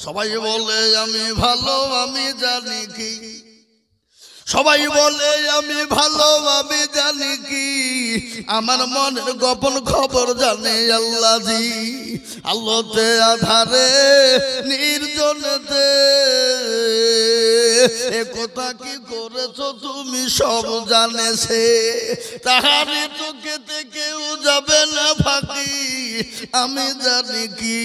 সবাই বলে আমি ভালো আমি জানি কি, সবাই বলে আমি ভালো আমি জানি কি, আমার মনের গোপন খবর জানে আল্লাহজি। আলোতে আধারে নির্জনেতে এ কথা কি করেছো তুমি সব জানেছে, তাহারে চোখেতে কেউ যাবে না ফাঁকি, আমি জানি কি।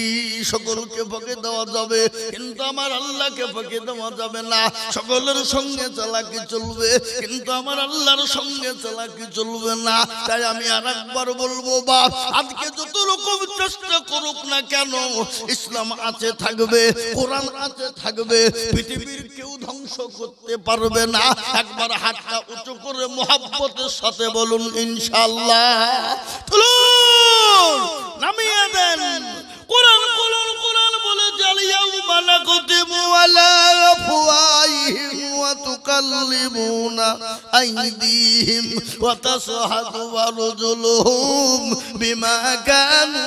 সকলকে ফাঁকি দেওয়া যাবে কিন্তু আমার আল্লাহকে ফাঁকি দেওয়া যাবে না। সকলের সঙ্গে চালাকি চলবে কিন্তু আমার আল্লাহর সঙ্গে চালাকি চলবে না। তাই আমি আর একবার বলবো বাপ, আজকে যত রকম চেষ্টা করুক না কেন, ইসলাম আছে থাকবে, কোরআন আছে থাকবে, পৃথিবীর কেউ ধ্বংস করতে পারবে না। একবার হাতটা উঁচু করে মোহাব্বতের সাথে বলুন ইনশাআল্লাহ। তুলুন, নামিয়ে দেন। কোরআন কোরআন কোরআন বলে জালিয়াউমা নাকতিমু আলা আফওয়াহিহিম ওয়া তুকাল্লিমুনা আইদিহিম ওয়া তাশহাদু আরজুলুহুম বিমা কানু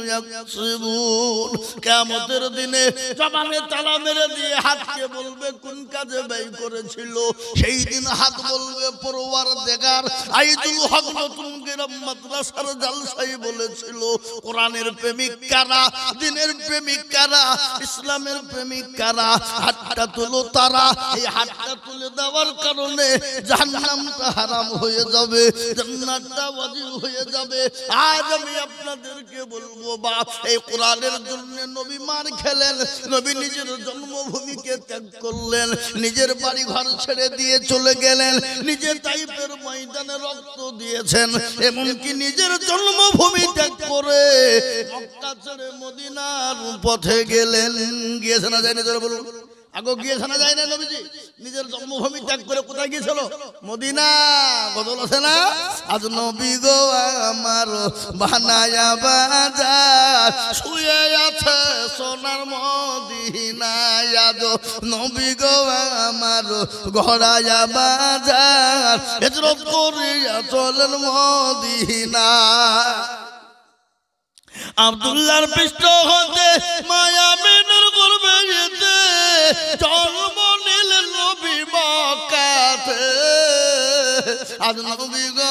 ইয়াকসিবুন। কিয়ামতের দিনে জবানে তালা মেরে দিয়ে হাতকে বলবে কোন কাজে ব্যয় করেছিল। সেই দিন হাত বলবে পরওয়ারদিগার আইদুল হক নতুন গ্রাম মাদ্রাসার জালসাই বলেছিল, কোরআনের প্রেমিক কারা, দ্বীনের প্রেমিক কারা, ইসলামের প্রেমিক কারা, হাতটা তুলো তারা। এই হাতটা তুলে দেওয়ার কারণে জাহান্নামটা হারাম হয়ে যাবে, জান্নাতটা ওয়াজিব হয়ে যাবে। আজ আমি আপনাদেরকে বলবো বাপ, এই কোরআনের জন্য নবী মার খেলেন, নবী নিজের জন্মভূমিকে ত্যাগ করলেন, নিজের বাড়ি ঘর ছেড়ে দিয়ে চলে গেলেন, নিজের তাইফের ময়দানে রক্ত দিয়েছেন, এমনকি নিজের জন্মভূমি ত্যাগ করে মক্কা ছেড়ে মদিনার পথে গেলেন। গিয়েছে না যায়নি তোরা বলুন? আগে গিয়েছে না যায় না নবীজি? নিজের জন্মভূমি ত্যাগ করে কোথায় গিয়েছিল? মদিনা। গজল আছে না, আজ নবী গো আমার বানায়া বাজার, শুয়ে আছে সোনার মদিনায়। আজ নবী গো আমার গড়ায়া বাজার, হিজরত করিয়া চলেন মদিনা। আব্দুল্লাহর পৃষ্ঠ হতে মায়া মিনার করবে যেতে, জন্ম নিলেন নবী মক্কাতে। আজ নবী গো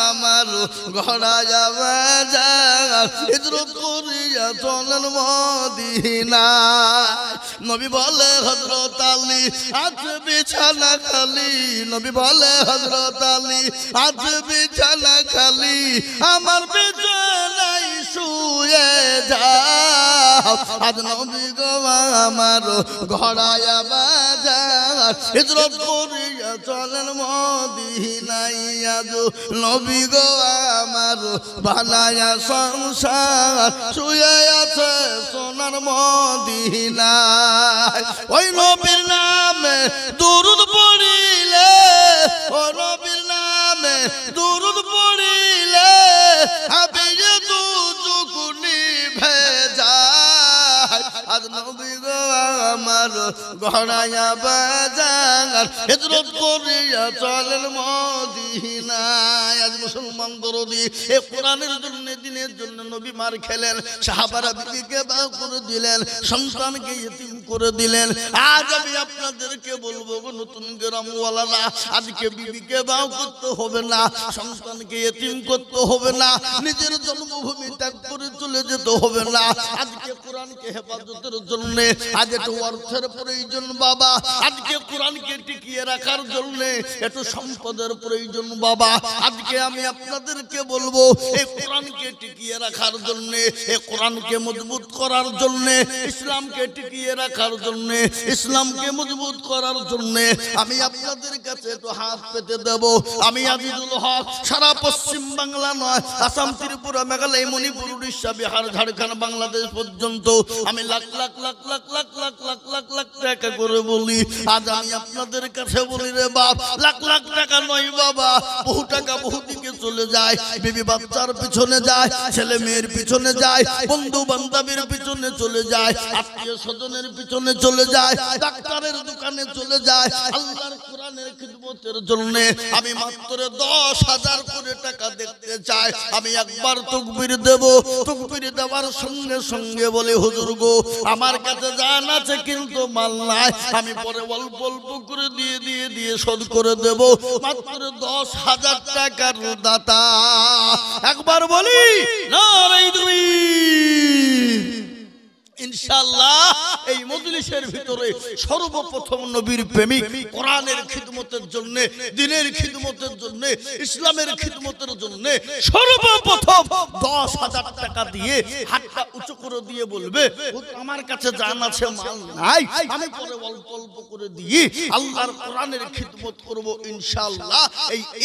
আমার গড়ায়া বাজার, হিজরত করিয়া চলেন মদিনায়। নবী বলে হযরত আলী আজ বিছানা খালি, নবী বলে হযরত আলী আজ বিছানা খালি, আমার বিছানায় শুয়ে যাও। আজ নবী গো আমার গড়ায়া বাজার, হিজরত করিয়া চলেন মদিনায়। আজ নবী গো আমার বানায়া সংসার, শুয়ে আছে সোনার মদিনায়। ওই নবীর নামে দুরূদ পড়িলে, ও নবীর নামে দুরূদ পড়িলে হাবিয়ে দুচোখ নিভে যায়। আজ নবী গো আমার গড়ায়া বাজার, হিজরত করিয়া চলেন মদিনায়। আজ মুসলমান দরদি এ কোরআনের জন্য, দ্বীনের জন্য নবী মার খেলেন, সাহাবারা বিবিকে বিবাহ করে দিলেন, সন্তানকে ইতিম করে দিলেন। আজ আমি আপনাদেরকে বলবো গো নতুন গ্রামওয়ালারা, আজকে বিবিকে বিবাহ করতে হবে না, সন্তানকে ইতিম করতে হবে না, নিজের জন্মভূমি ত্যাগ করে চলে যেতে হবে না। আজকে কোরআনকে হেফাজতের জন্য আজ একটু অর্থের প্রয়োজন বাবা, আজকে কোরআনকে টিকিয়ে রাখার জন্য একটু সম্পদের প্রয়োজন বাবা। আজকে আমি আপনাদেরকে বলবো এই কোরআনকে টিকিয়ে রাখার জন্য, এই কোরআনকে মজবুত করার জন্য, ইসলামকে টিকিয়ে রাখার জন্য, ইসলামকে মজবুত করার জন্য আমি আপনাদের কাছে একটু হাত পেতে দেব। আমি আজিজুল হক সারা পশ্চিম বাংলা নয়, আসাম, ত্রিপুরা, মেঘালয়, মণিপুর, উড়িষ্যা, বিহার, ঝাড়খণ্ড, বাংলাদেশ পর্যন্ত আমি লাখ লাখ লাখ লাখ লাখ লাখ লাখ লাখ লাখ টাকা করে বলি। আজ আমি আপনাদের কাছে বলি রে বাপ, লাখ লাখ টাকা নয় বাবা, বহু টাকা বহু দিকে চলে যায়, বিবি বাচ্চার পিছনে যায়, ছেলে মেয়ের পিছনে যায়, বন্ধু বান্ধবের পিছনে চলে যায়, আত্মীয় স্বজনের পিছনে চলে যায়, ডাক্তারের দোকানে চলে যায়। আল্লাহর কোরআনের খিদমতের জন্য আমি মাত্র 10,000 করে টাকা দেখতে চাই। আমি একবার তাকবীর দেব, তাকবীর দেওয়ার সঙ্গে সঙ্গে বলে হুজুর গো আমার কাছে জান আছে কিন্তু মাল নাই, আমি পরে অল্প অল্প করে দিয়ে শোধ করে দেব। মাত্র 10,000 টাকার দাতা। একবার বলি নারায়ে তাকবীর। ইনশাআল্লাহ এই মজলিসের ভিতরে সর্বপ্রথম নবীর প্রেমিক কোরআনের খিদমতের জন্য, দ্বীনের খিদমতের জন্য, ইসলামের খিদমতের জন্য সর্বপ্রথম 10,000 টাকা দিয়ে হাতটা উঁচু করে দিয়ে বলবে আমার কাছে জান আছে মাল নাই, আমি পরে অল্প অল্প করে দিয়ে আল্লাহর কোরআনের খিদমত করব ইনশাআল্লাহ।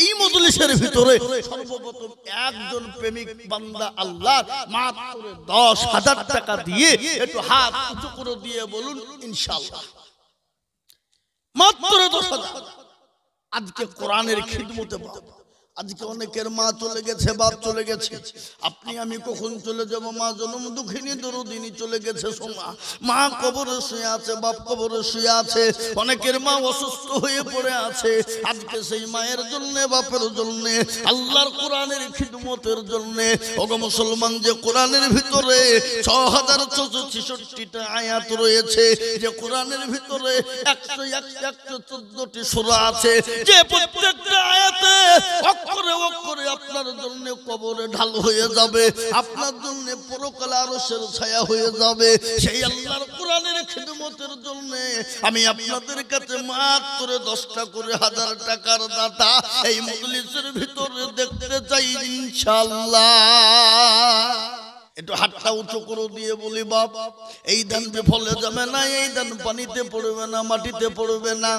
এই মজলিসের ভিতরে সর্বপ্রথম একজন প্রেমিক বান্দা আল্লাহর মাত্র 10,000 টাকা দিয়ে একটু হাত উঁচু করে দিয়ে বলুন ইনশাআল্লাহ। মাত্র 10,000। আজকে কোরআনের খিদমতে আজকে অনেকের মা চলে গেছে, বাপ চলে গেছে, আপনি আমি কখন চলে যাব? মা জনম দুঃখিনী দরদিনী চলে গেছে, সোমা মা কবরে শুয়ে আছে, বাপ কবরে শুয়ে আছে, অনেকের মা অসুস্থ হয়ে পড়ে আছে। আজকে সেই মায়ের জন্য, বাপের জন্য, আল্লাহর কোরআনের খিদমতের জন্য ওগো মুসলমান, যে কোরআনের ভিতরে 6,666টা আয়াত রয়েছে, যে কোরআনের ভিতরে 114টি সূরা আছে, যে প্রত্যেকটা আয়াতে অক্ষরে অক্ষরে আপনার জন্য কবরে ঢাল হয়ে যাবে, আপনার জন্য পরকালে আরশের ছায়া হয়ে যাবে। সেই আল্লাহর কোরআনের খিদমতের জন্য আমি আপনাদের কাছে মাত্র 10টা করে 1000 টাকার দাতা এই মজলিসের ভিতরে দেখতে চাই ইনশাআল্লাহ। একটু হাতটা উঁচু করে দিয়ে বলি বাপ এই দান বিফলে যাবে না, এই দান পানিতে পড়বে না, মাটিতে পড়বে না।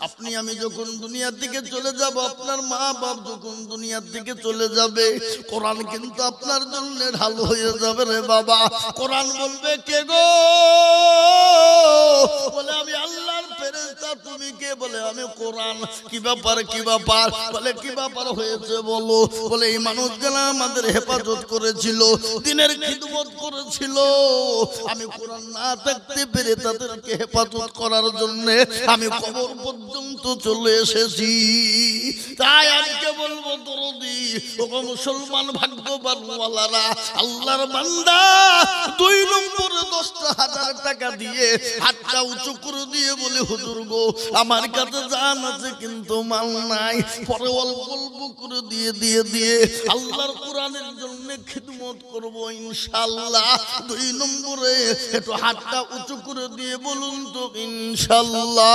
আপনি আমি যখন দুনিয়ার দিকে চলে যাব, আপনার মা বাপ যখন দুনিয়ার দিকে চলে যাবে, কোরআন কিন্তু আপনার জন্য ঢাল হয়ে যাবে রে বাবা। কোরআন বলবে কে গো? বলে আমি আল্লাহর ফেরেশতা। তুমি কে? বলে আমি কোরআন। কি ব্যাপার কি ব্যাপার? বলে কি ব্যাপার হয়েছে বলো। বলে এই মানুষগুলো আমাদের হেফাজত করেছিল, দিনের খিদমত করেছিল, আমি কোরআন না থাকতে পেরে তাদেরকে হেফাজত করার জন্য আমি কবর পর্যন্ত চলে এসেছি। তাই আজকে বলবো দরদি ও মুসলমান ভাগ্যবানওয়ালারা, আল্লাহর বান্দা 2 নম্বরে 10,000 টাকা দিয়ে হাতটা উঁচু করে দিয়ে বলে হুজুর গো আমার কাছে জান আছে কিন্তু মাল নাই, পরে অল্প অল্প করে দিয়ে আল্লাহর কোরআনের জন্য খিদমত করব ইনশাআল্লাহ। 2 নম্বরে একটু হাতটা উঁচু করে দিয়ে বলুন তো ইনশাআল্লাহ।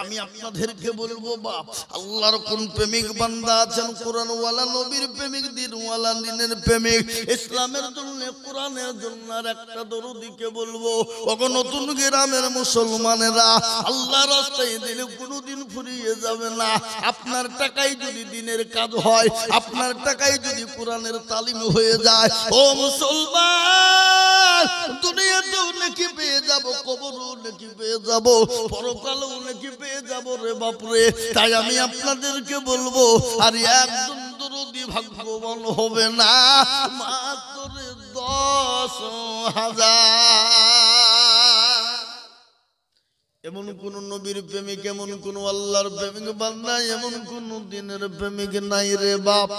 আমি আপনাদেরকে বলবো বাপ, আল্লাহর কোন প্রেমিক বান্দা আছেন কোরআনওয়ালা, নবীর প্রেমিক, দ্বীনওয়ালা, দ্বীনের প্রেমিক, ইসলামের জন্য, কোরআনের জন্য আর একটা দরদিকে বলবো ওগো নতুন গ্রামের মুসলমানেরা, আল্লাহর রাস্তায় দিলে কোনোদিন ফুরিয়ে যাবে না। আপনার টাকায় যদি দ্বীনের কাজ হয়, আপনার টাকায় যদি কোরআনের তালিম হয়ে যায়, ও মুসলমান দুনিয়াতেও নাকি পেয়ে যাব, কবরও নাকি পেয়ে যাব, পরকালেও নাকি পেয়ে যাব রে বাপরে। তাই আমি আপনাদেরকে বলবো আর একজন দরদি ভাগ্যবান হবে না, মাত্র 10,000। এমন কোন নবীর প্রেমিক, এমন কোন আল্লাহর প্রেমিক বান্দা, এমন কোন দ্বীনের প্রেমিক নাই রে বাপ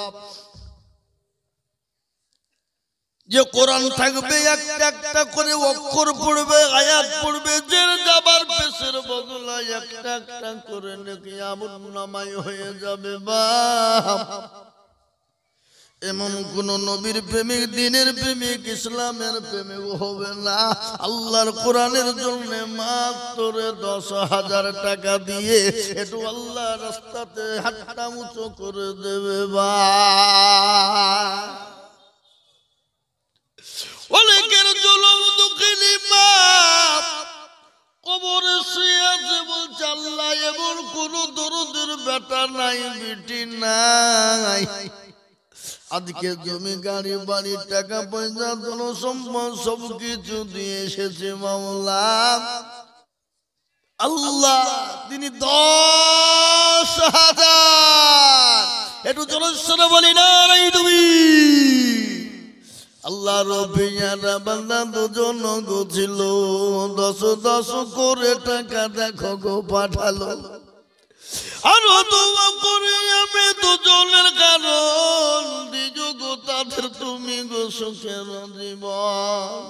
যে কোরআন থাকবে, একটা একটা করে অক্ষর পড়বে, আয়াত পড়বে, যে যাবার পেশের বদলায় একটা একটা করে নাকি আমলনামায় হয়ে যাবে বাপ। এমন কোন নবীর প্রেমিক, দ্বীনের প্রেমিক, ইসলামের প্রেমিক হবে না। আল্লাহর কোরআনের জন্য মাত্র 10,000 টাকা দিয়ে একটু আল্লাহর রাস্তাতে হাতটা উঁচু করে দেবে বাপ। অনেকের জুলুম দুঃখিনী বাপ কবরে শুয়ে আছে, বলছে আল্লাহ এমন কোন দরদের বেটা নাই, বেটি নাই, আজকে জমি গাড়ি বাড়ি টাকা পয়সা ধন সম্পদ সবকিছু দিয়ে এসেছে মাওলা। আল্লাহ তিনি 10,000 একটু জোরসরে বলি না রে তুমি আল্লাহ রবিয়ারা বান্দা দুজন গো ছিল 10 করে টাকা দেখো গো পাঠালো আরো দোয়া করে আমি দুজনের কারণ দিজো গো তাদের তুমি গো সুখের জীবন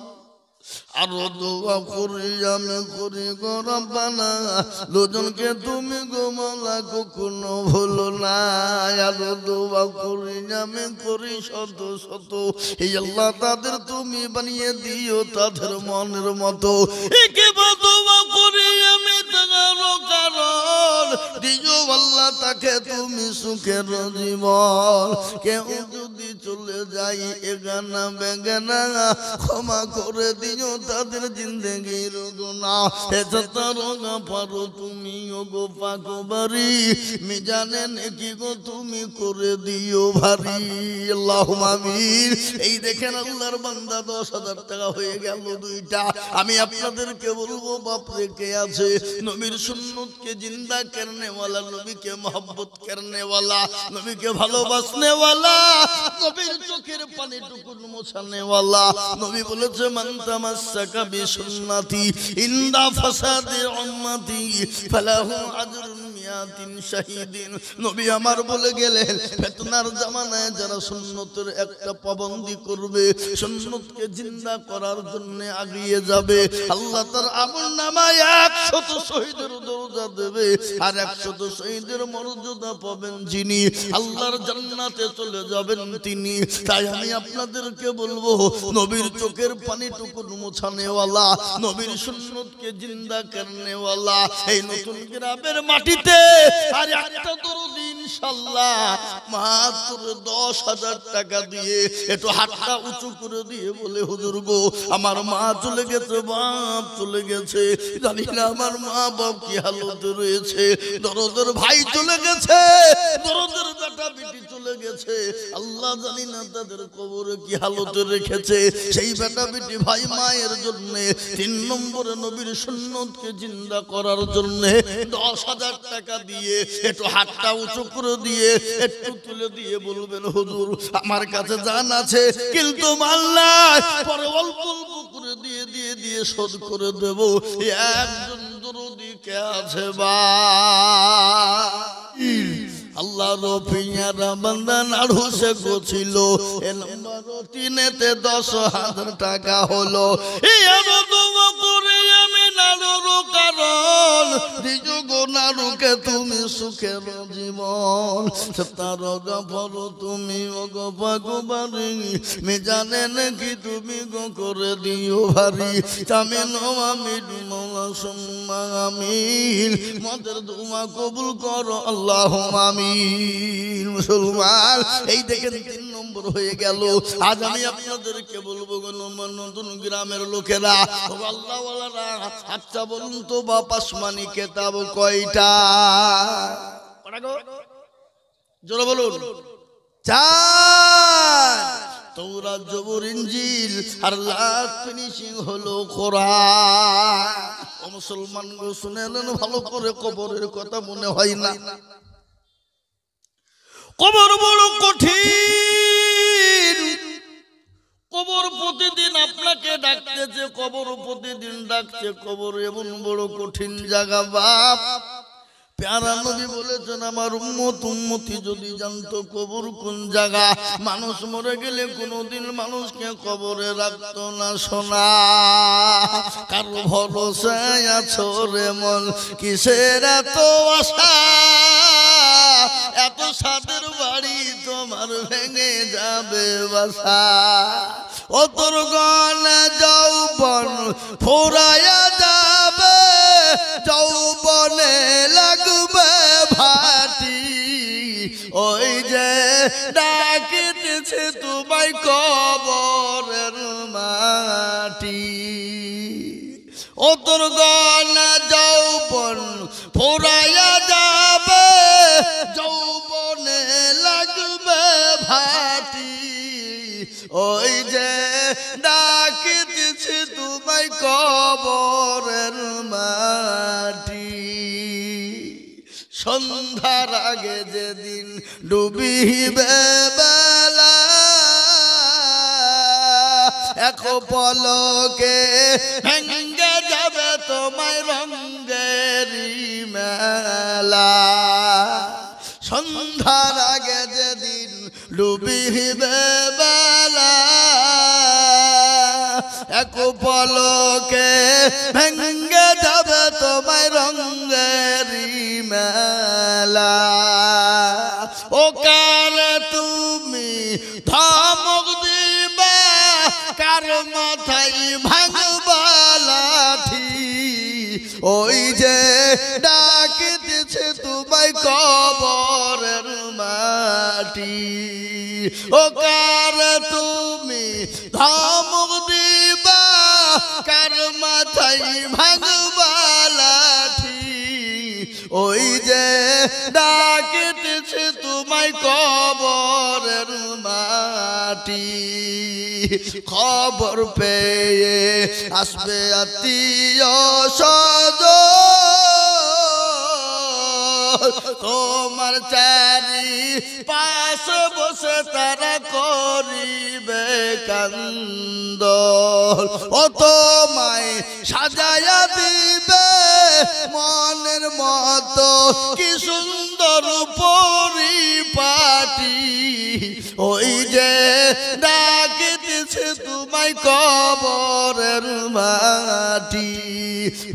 আরো দোয়া করি আমি করি গো রব্বানা দুজনকে তুমি গো মাওলা কখনো ভুলো না আরো দোয়া করি আমি করি শত শত এই আল্লাহ তাদের তুমি বানিয়ে দিও তাদের মনের মতো একেবারে দোয়া করি আমি তাগারো কারণ দিও আল্লাহ তাকে তুমি সুখের জীবন কেউ যদি চলে যাই এগানা বেগানা ক্ষমা করে দিও তাদের জিন্দেগির গুনাহ এতটা রোগা পারো তুমি ওগো পাকবারি মিজানে নেকি গো তুমি করে দিও ভারী আল্লাহুম্মা আমিন এই দেখেন আল্লাহর বান্দা 10,000 টাকা হয়ে গেল দুইটা আমি আপনাদেরকে বলবো বাপ রে কে আছে নবীর সুন্নতকে জিন্দা করনে वाला नबी के मोहब्बत करने वाला नबी के ভালোবাসনে वाला নবীর চোখের পানি টুকুন মোছানে वाला নবী বলেছে মান তামাসসাকা বিসুন্নতি ইনদা ফাসাদি উম্মতি ফালাহু আজরুন মিয়াতিন শাহীদিন নবী আমার বলে গেলেন ফিতনার জামানায় যারা সুন্নতের একটা পাবন্দি করবে সুন্নতকে জিন্দা করার জন্য আগিয়ে যাবে আল্লাহ তার আমলনামায় 100 শহীদের দরজা দেবে আর 100 শহীদের মর্যাদা পাবেন যিনি আল্লাহর জান্নাতে চলে যাবেন তিনি তাই আমি আপনাদেরকে বলবো নবীর চোখের পানিটুকু মোছানে वाला নবীর সুন্নতকে জিন্দা করনে वाला এই নতুন গ্রামের মাটিতে আর একটা দরদি ইনশাআল্লাহ মাত্র 10,000 টাকা দিয়ে একটু হাতটা উঁচু করে দিয়ে বলে হুজুর গো আমার মা চলে গেছে বাপ চলে গেছে জানি না আমার মা বাপ কি হালতে রয়েছে দরদের ভাই চলে গেছে দরদের বেটা বেটি চলে গেছে আল্লাহ জানি না তাদের কবরে কি হালতে রেখেছে সেই বেটা বেটি ভাই মায়ের জন্য 3 নম্বরে নবীর সুন্নতকে জিন্দা করার জন্য 10,000 টাকা দিয়ে একটু হাতটা উঁচু করে দিয়ে একটু তুলে দিয়ে বলবেন হুজুর আমার কাছে জান আছে কিন্তু মাল নাই পরে অল্প অল্প করে দিয়ে দিয়ে দিয়ে শোধ করে দেব একজন দরদি কে আছে ভাই আল্লাহ রফিয়ারা বান্দা নাড়ুসে গোছিল এ নম্বর 3-তে 10,000 টাকা হলো এই আনন্দ করে আমি নাড়ুর কারণ দিজো গো নাড়ুকে তুমি সুখের জীবন তার গফর তুমি ও গো ভগবানী মিজানে নাকি তুমি গো করে দিও ভারী তামিন আমিন মওলা সুম্মা আমিন মদের দোয়া কবুল করো আল্লাহুম্মা আমিন মুসলমান এই দেখেন 3 নম্বর হয়ে গেল আজ আমি আপনাদেরকে বলবো গো নতুন গ্রামের লোকেরা ও আল্লাহ ওয়ালারা আচ্ছা বলুন তো বাপ আসমানি কিতাব কয়টা পড়া গো জোরে বলুন 4 তৌরাত জবুর ইনজিল আর লাস্ট ফিনিশিং হলো কোরআন ও মুসলমান গো শুনেন ভালো করে কবরের কথা মনে হয় না কবর বড় কঠিন কবর প্রতিদিন আপনাকে ডাকতেছে কবর প্রতিদিন ডাকছে কবর এমন বড় কঠিন জায়গা বাপ প্যারা নবী বলেছেন আমার উম্মতি যদি জানতো কবর কোন জায়গা মানুষ মরে গেলে কোনোদিন মানুষকে কবরে রাখতো না সোনা কারো ভরসায় আছো রে মন কিসের এত আশা এত সাদের বাড়ি তোমার ভেঙে যাবে বাসা ও তোর গনে যৌবন ফুরায়া যাবে যৌবনে লাগবে ভাটি ওই যে ডাকিতেছে তোমায় কবরের মাটি ও তোর গনে যৌবন ফুরায়া যাবে যৌবনে লাগবে ভাটি ওই যে ডাকিতেছে তোমায় কবরের মাটি সন্ধ্যার আগে যেদিন ডুবিবে বেলা এক পলকে ভেঙ্গে যাবে তোমায় রঙের মেলা সন্ধ্যার আগে যেদিন ডুবিবে বেলা এক পলকে ভেঙ্গে যাবে তোমায় রঙের মেলা ও কালে তুমি ধমক দিবা কার মাথায় ভাঙবা লাঠি ওই যে ডাকিতেছে তোমায় কবরের মাটি ও কার তুমি ধমক দিবা কার মাথায় ভাঙবা লাঠি ওই যে ডাকিতেছে তোমায় কবরের মাটি খবর পেয়ে আসবে আত্মীয় স্বজন তোমার চারি পাশে বসে তারা করিবে কান্দন ও তোমায় সাজায়া দিবে মনের মতো কি সুন্দর পরিপাটি ওই যে ডাকিতেছে তোমায় কবরের মাটি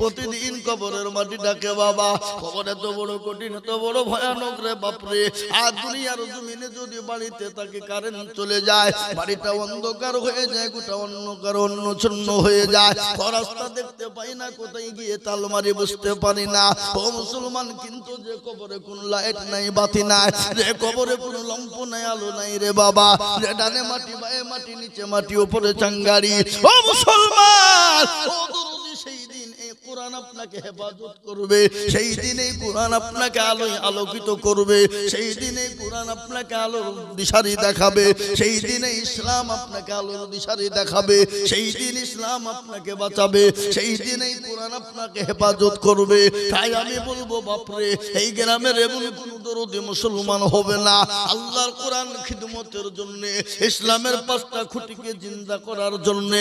প্রতিদিন কবরের মাটি ডাকে বাবা কবর এত বড় কঠিন এত বড় ভয়ানক রে বাপরে আর দুনিয়ার জমিনে যদি বাড়িতে তাকে কারেন্ট চলে যায় বাড়িটা অন্ধকার হয়ে যায় গোটা অন্ধকার অন্নছন্ন হয়ে যায় রাস্তা দেখতে পাই না কোথায় গিয়ে তাল মারি বুঝতে পারি না ও মুসলমান কিন্তু যে কবরে কোন লাইট নাই বাতি নাই যে কবরে কোনো লম্প নাই আলো নাই রে বাবা যে ডানে মাটি বায়ে মাটি নিচে মাটি উপরে চাঙ্গারি ও মুসলমান ও দরদি সেই দিন এই কোরআন আপনাকে হেফাজত করবে সেই দিন এই কোরআন আপনাকে আলোয় আলোকিত করবে সেই দিন এই কোরআন আপনাকে আলোর দিশারি দেখাবে সেই দিনে ইসলাম আপনাকে আলোর দিশারি দেখাবে সেই দিন ইসলাম আপনাকে বাঁচাবে সেই দিন এই কোরআন আপনাকে হেফাজত করবে তাই আমি বলবো বাপরে এই গ্রামের এমন কোন দরদি মুসলমান হবে না আল্লাহর কোরআন খিদমতের জন্য ইসলামের পাঁচটা খুঁটিকে জিন্দা করার জন্য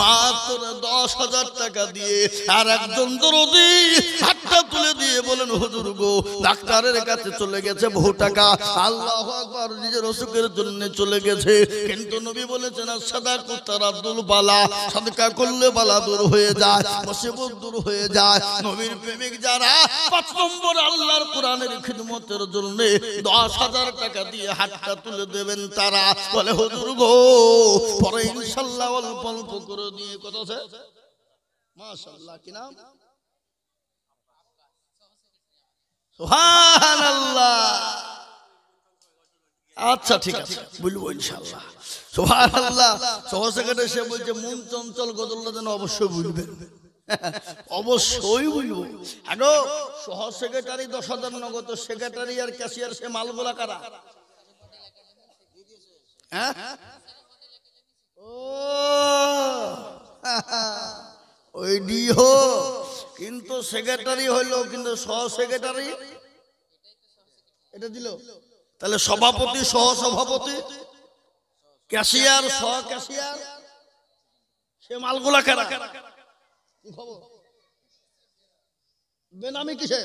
মাত্র 10,000 টাকা দিয়ে আর একজন দরদি হাতটা তুলে দিয়ে বলেন হুজুর গো ডাক্তারের কাছে চলে গেছে বহু টাকা আল্লাহু আকবার নিজের অসুখের জন্য চলে গেছে কিন্তু নবী বলেছেন সাদাকাত তারাদ্দুল বালা সাদকা করলে বালা দূর হয়ে যায় মুসিবত দূর হয়ে যায় নবীর প্রেমিক যারা 5 নম্বর আল্লাহর কোরআনের খিদমতের জন্য 10,000 টাকা দিয়ে হাতটা তুলে দেবেন তারা বলে হুজুর গো পরে ইনশাআল্লাহ অল্প অল্প করে দিয়ে কত আছে মাশাআল্লাহ কি নাম সুবহানাল্লাহ আচ্ছা ঠিক আছে বলবো ইনশাআল্লাহ সুবহানাল্লাহ সহসেকেটে সে বলছে মন চঞ্চল গজলটা যেন অবশ্যই বলবেন অবশ্যই বলবো আগো সহ সেক্রেটারি 10,000 নগদ সেক্রেটারি আর ক্যাশিয়ার সে মালগুলা কারা হ্যাঁ ও ওই ডিও কিন্তু সেক্রেটারি হইলো কিন্তু সহ সেক্রেটারি এটা দিল তাহলে সভাপতি সহ সভাপতি ক্যাশিয়ার সহ ক্যাশিয়ার সে মালগুলা কারা কি খবর বেনামি কিসে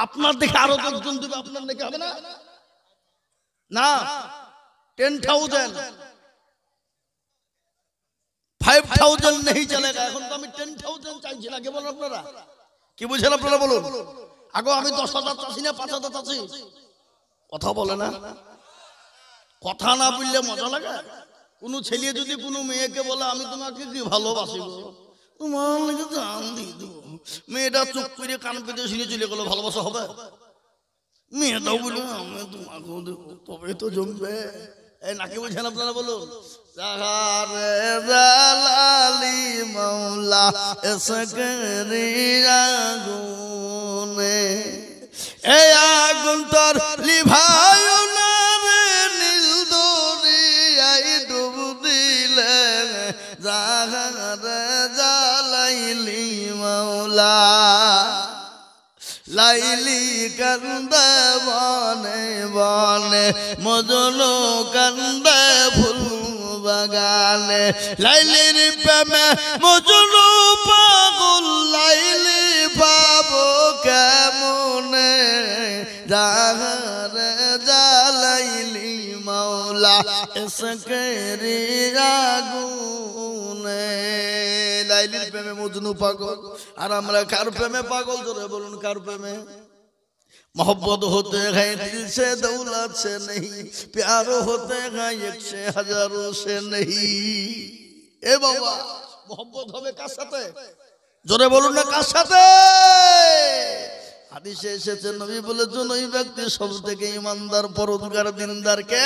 আপনার দেখে আরো 10 জন দিবে আপনার দেখে হবে না না 10,000 5,000 नहीं चलेगा এখন তো আমি 10,000 চাইছি না কি বলেন আপনারা কি বুঝেন আপনারা বলুন আগে আমি 10,000 চাইছি না 5,000 চাইছি কথা বলে না কথা না বললে মজা লাগে কোন ছেলে যদি কোন মেয়েকে বলে আমি তোমাকে কি ভালোবাসি গো তোমার লাগে জান দিয়ে দেব মেয়েটা চুপ করে কান পেতে শুনে চলে গেল ভালোবাসা হবে মেয়েটাও বলে আমি তোমাকে দেব তবে তো জমবে এই নাকি বুঝেন আপনারা বলুন সাহারে জালালি মাওলা এসকরিয়া গুনে এই আগুন তোর লিভায়ো না রে নীল দরিয়ায় ডুব দিলে সাহারে জালালি মাওলা লাইলি কান্দে বনে বনে মজনু কান্দে ফুল বাগানে লাইলির প্রেমে মজনু পাগল লাইলি পাবো কেমনে জাহারে জালাইলি মাওলা এসকেরি আগুনে লাইলির প্রেমে মজনু পাগল আর আমরা কার প্রেমে পাগল জোরে বলুন কার প্রেমে मोहब्बत होते हैं दिल से दौलत से नहीं प्यार होते हैं एक से हजारों से नहीं ए बाबा मोहब्बत होवे कार साथे जोरे बोलुन ना कार साथे হাদিসে এসেছে নবী বলেছেন ওই ব্যক্তি সবথেকে ঈমানদার পরহেজগার দিনদার কে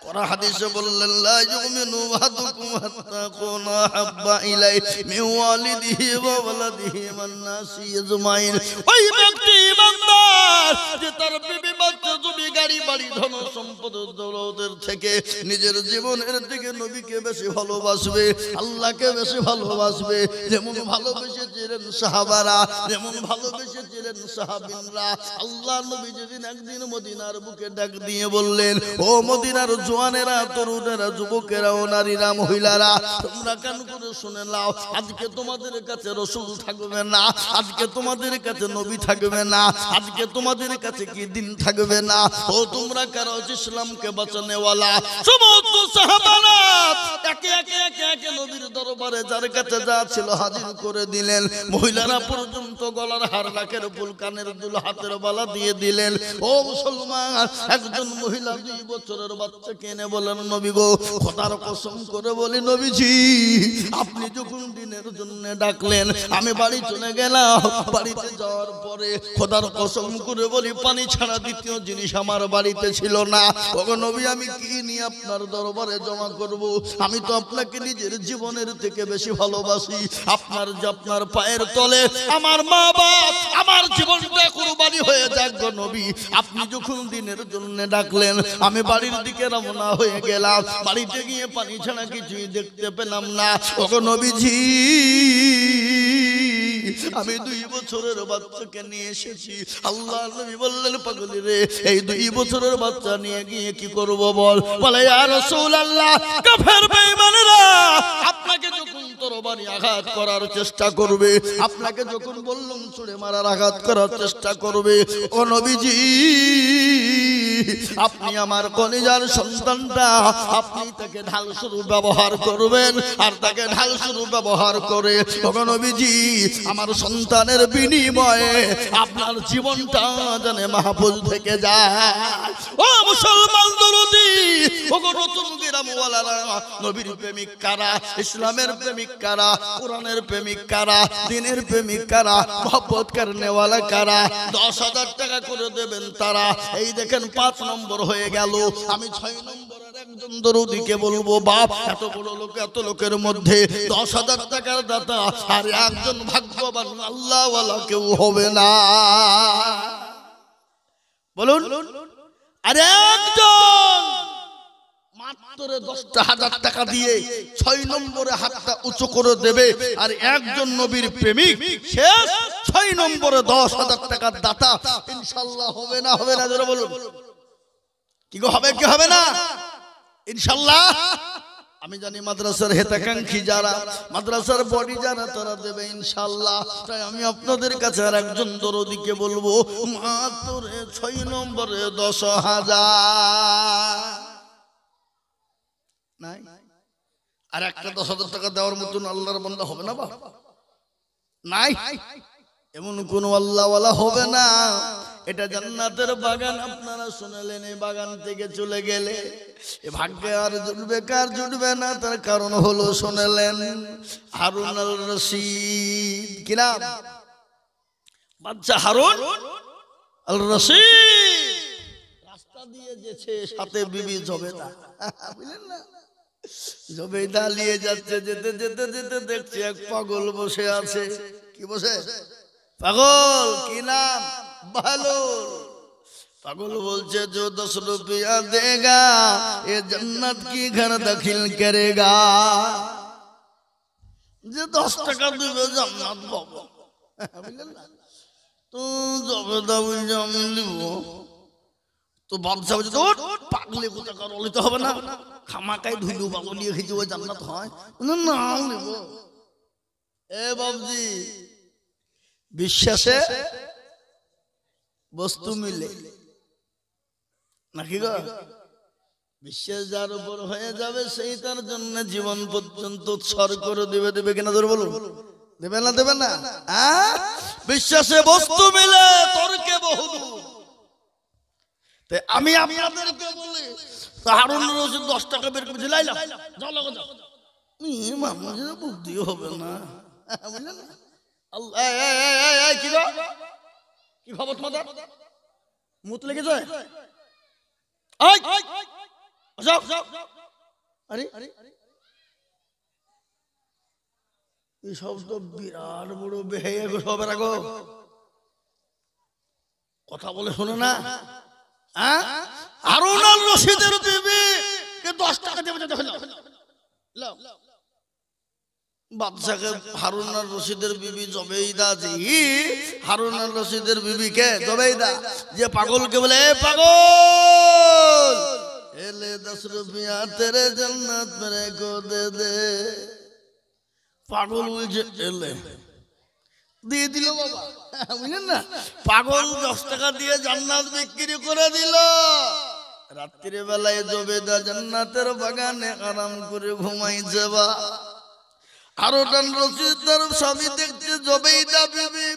কোরআন হাদিসে বললেন লা ইউমিনু আহাদুকুম হাত্তা কুনা হাব্বা ইলাইহি মিন ওয়ালিদিহি ওয়া ওয়ালাদিহি ওয়ান নাসি আজমাইন ওই ব্যক্তি ঈমানদার যে তার বিবি বাচ্চা জমি গাড়ি বাড়ি ধন সম্পদ দৌলতের থেকে নিজের জীবনের থেকে নবীকে বেশি ভালোবাসবে আল্লাহকে বেশি ভালোবাসবে যেমন ভালোবেসেছিলেন সাহাবারা যেমন ভালোবেসেছিলেন সাহাবীরা আল্লাহ নবী যেদিন একদিন মদিনার বুকে ডাক দিয়ে বললেন ও মদিনার জওয়ানেরা তরুণেরা যুবকেরা ও নারীরা মহিলারা তোমরা কান করে শুনে নাও আজকে তোমাদের কাছে রাসূল থাকবে না আজকে তোমাদের কাছে নবী থাকবে না আজকে তোমাদের কাছে কি দিন থাকবে না ও তোমরা কারো ইসলামকে বাঁচানে ওয়ালা সমস্ত সাহাবারা একে একে একে একে নবীর দরবারে যার কাছে যা ছিল হাজির করে দিলেন মহিলারা পর্যন্ত গলার হার নাকের ফুল কানের দুল হাতের বালা দিয়ে দিলেন ও মুসলমান একজন মহিলা 2 বছরের বাচ্চাকে এনে বলেন নবী গো খোদার কসম করে বলি নবীজি আপনি যখন দিনের জন্য ডাকলেন আমি বাড়ি চলে গেলাম বাড়িতে যাওয়ার পরে খোদার কসম করে বলি পানি ছাড়া দ্বিতীয় জিনিস আমার বাড়িতে ছিল না ওগো নবী আমি কি নিয়ে আপনার দরবারে জমা করব আমি তো আপনাকে নিজের জীবনের থেকে বেশি ভালোবাসি আপনার পায়ের তলে আমার মা বাপ আমার জীবনটা কুরবানি হয়ে যাক গো নবী আপনি যখন দিনের জন্য ডাকলেন আমি বাড়ির দিকে রওনা হয়ে গেলাম বাড়িতে গিয়ে পানি ছাড়া কিছুই দেখতে পেলাম না ওগো নবীজি আমি 2 বছরের বাচ্চাকে নিয়ে এসেছি আল্লাহ নবী বললেন পাগলি রে এই 2 বছরের বাচ্চা নিয়ে গিয়ে কি করব বলে ইয়া রাসূলুল্লাহ কাফের বেঈমানেরা আপনাকে যখন তরবারি আঘাত করার চেষ্টা করবে আপনাকে যখন বললাম ছুঁড়ে মারার আঘাত করার চেষ্টা করবে ও নবীজি আপনি আমার কলিজার সন্তানটা আপনি তাকে ঢাল স্বরূপ ব্যবহার করবেন আর তাকে ঢাল স্বরূপ ব্যবহার করে ও নবীজি আমার সন্তানের বিনিময়ে আপনার জীবনটা জানে মাহফুজ থেকে যায় ও মুসলমান দরদি ও নতুন গ্রামওয়ালারা নবীর প্রেমিক কারা ইসলামের প্রেমিক কারা কোরআনের প্রেমিক কারা দ্বীনের প্রেমিক কারা মহব্বত করনে ওয়ালা কারা 10,000 টাকা করে দেবেন তারা এই দেখেন 5 নম্বর হয়ে গেল আমি 6 নম্বরের একজন দরদিকে বলবো বাপ এত বড় লোক এত লোকের মধ্যে 10,000 টাকার দাতা আর একজন ভাগ্যবান আল্লাহ ওয়ালা কেউ হবে না বলুন আরে একজন মাত্র 10,000 টাকা দিয়ে 6 নম্বরে হাতটা উঁচু করে দেবে আর একজন নবীর প্রেমিক শেষ 6 নম্বরে 10,000 টাকার দাতা ইনশাআল্লাহ হবে না জোরে বলুন কি গো হবে কি হবে না ইনশাআল্লাহ আমি জানি মাদ্রাসার হেতাকাঙ্ক্ষী যারা মাদ্রাসার বডি যারা তারা দেবে ইনশাআল্লাহ তাই আমি আপনাদের কাছে আর একজন দরদিকে বলবো মাত্র 6 নম্বরে 10,000 নাই আর একটা 10,000 টাকা দেওয়ার মতন আল্লাহর বান্দা হবে না বাবা নাই এমন কোন আল্লাহওয়ালা হবে না এটা জান্নাতের বাগান আপনারা শুনলেন এই বাগান থেকে চলে গেলে এ ভাগ্যে আর জুটবে কার জুটবে না তার কারণ হলো শুনলেন হারুন আল রশিদ কি নাম বাদশা হারুন আল রশিদ রাস্তা দিয়ে যেছে সাথে বিবি জবেদা বুঝলেন না জবেদা নিয়ে যাচ্ছে যেতে যেতে যেতে দেখছে এক পাগল বসে আছে কি বসে পাগল কি নাম বালুল पागल बोलছে जो 10 रुपया देगा ये जन्नत की घर दाखिल करेगा जो 10 টাকা দিবে জান্নাত পাবো বুঝলেন না তো জবেদা বলছে আমি নিব। তো বাদশা বলছে তোর পাগলে কোথাকার অলিতে হবে না, খামাকাই ধুলু পাগলিয়ে খেয়েছি ওই জান্নাত হয় না নেব। এ বাবজি বিশ্বাসে বস্তু মিলে নাকি গো? বিশ্বাস যার উপর হয়ে যাবে সেই তার জন্য জীবন পর্যন্ত উৎসর্গ করে দেবে। দেবে কিনা ধরে বলুন, দেবে না দেবে না? বিশ্বাসে বস্তু মিলে তর্কে বহুদূর। আমি আপনাদেরকে বলি হারুন রশিদ 10 টাকা বের করেছে, লাইলাম যাও লাগো যাও, মানুষের বুদ্ধি হবে না বুঝলেন না? আল্লাহ কি গো, কি খবর তোমাদের? মুত লেগে যায়? আরে এই সব তো বিরাট বড় বেহাইয়া গো, সবের আগো কথা বলে শোনো না। হারুন আল রশিদের বিবি কে 10 টাকা দেবে দেখো বাদশাকে। হারুন আল রশিদের বিবি জবেইদা জি, হারুন আল রশিদের বিবি কে? জবেইদা। যে পাগলকে বলে এ পাগল এলে 10 রুপিয়া তেরে জান্নাত মেরে কো দে দে। পাগল বলছে এলে দিয়ে দিল বাবা, বুঝলেন না? পাগল 10 টাকা দিয়ে জান্নাত বিক্রি করে দিল। রাত্রি বেলায় জবেদা জান্নাতের বাগানে আরাম করে ঘুমাইছে। বা হারুন রশিদ তার স্বামী দেখছে জবেইদা বিবি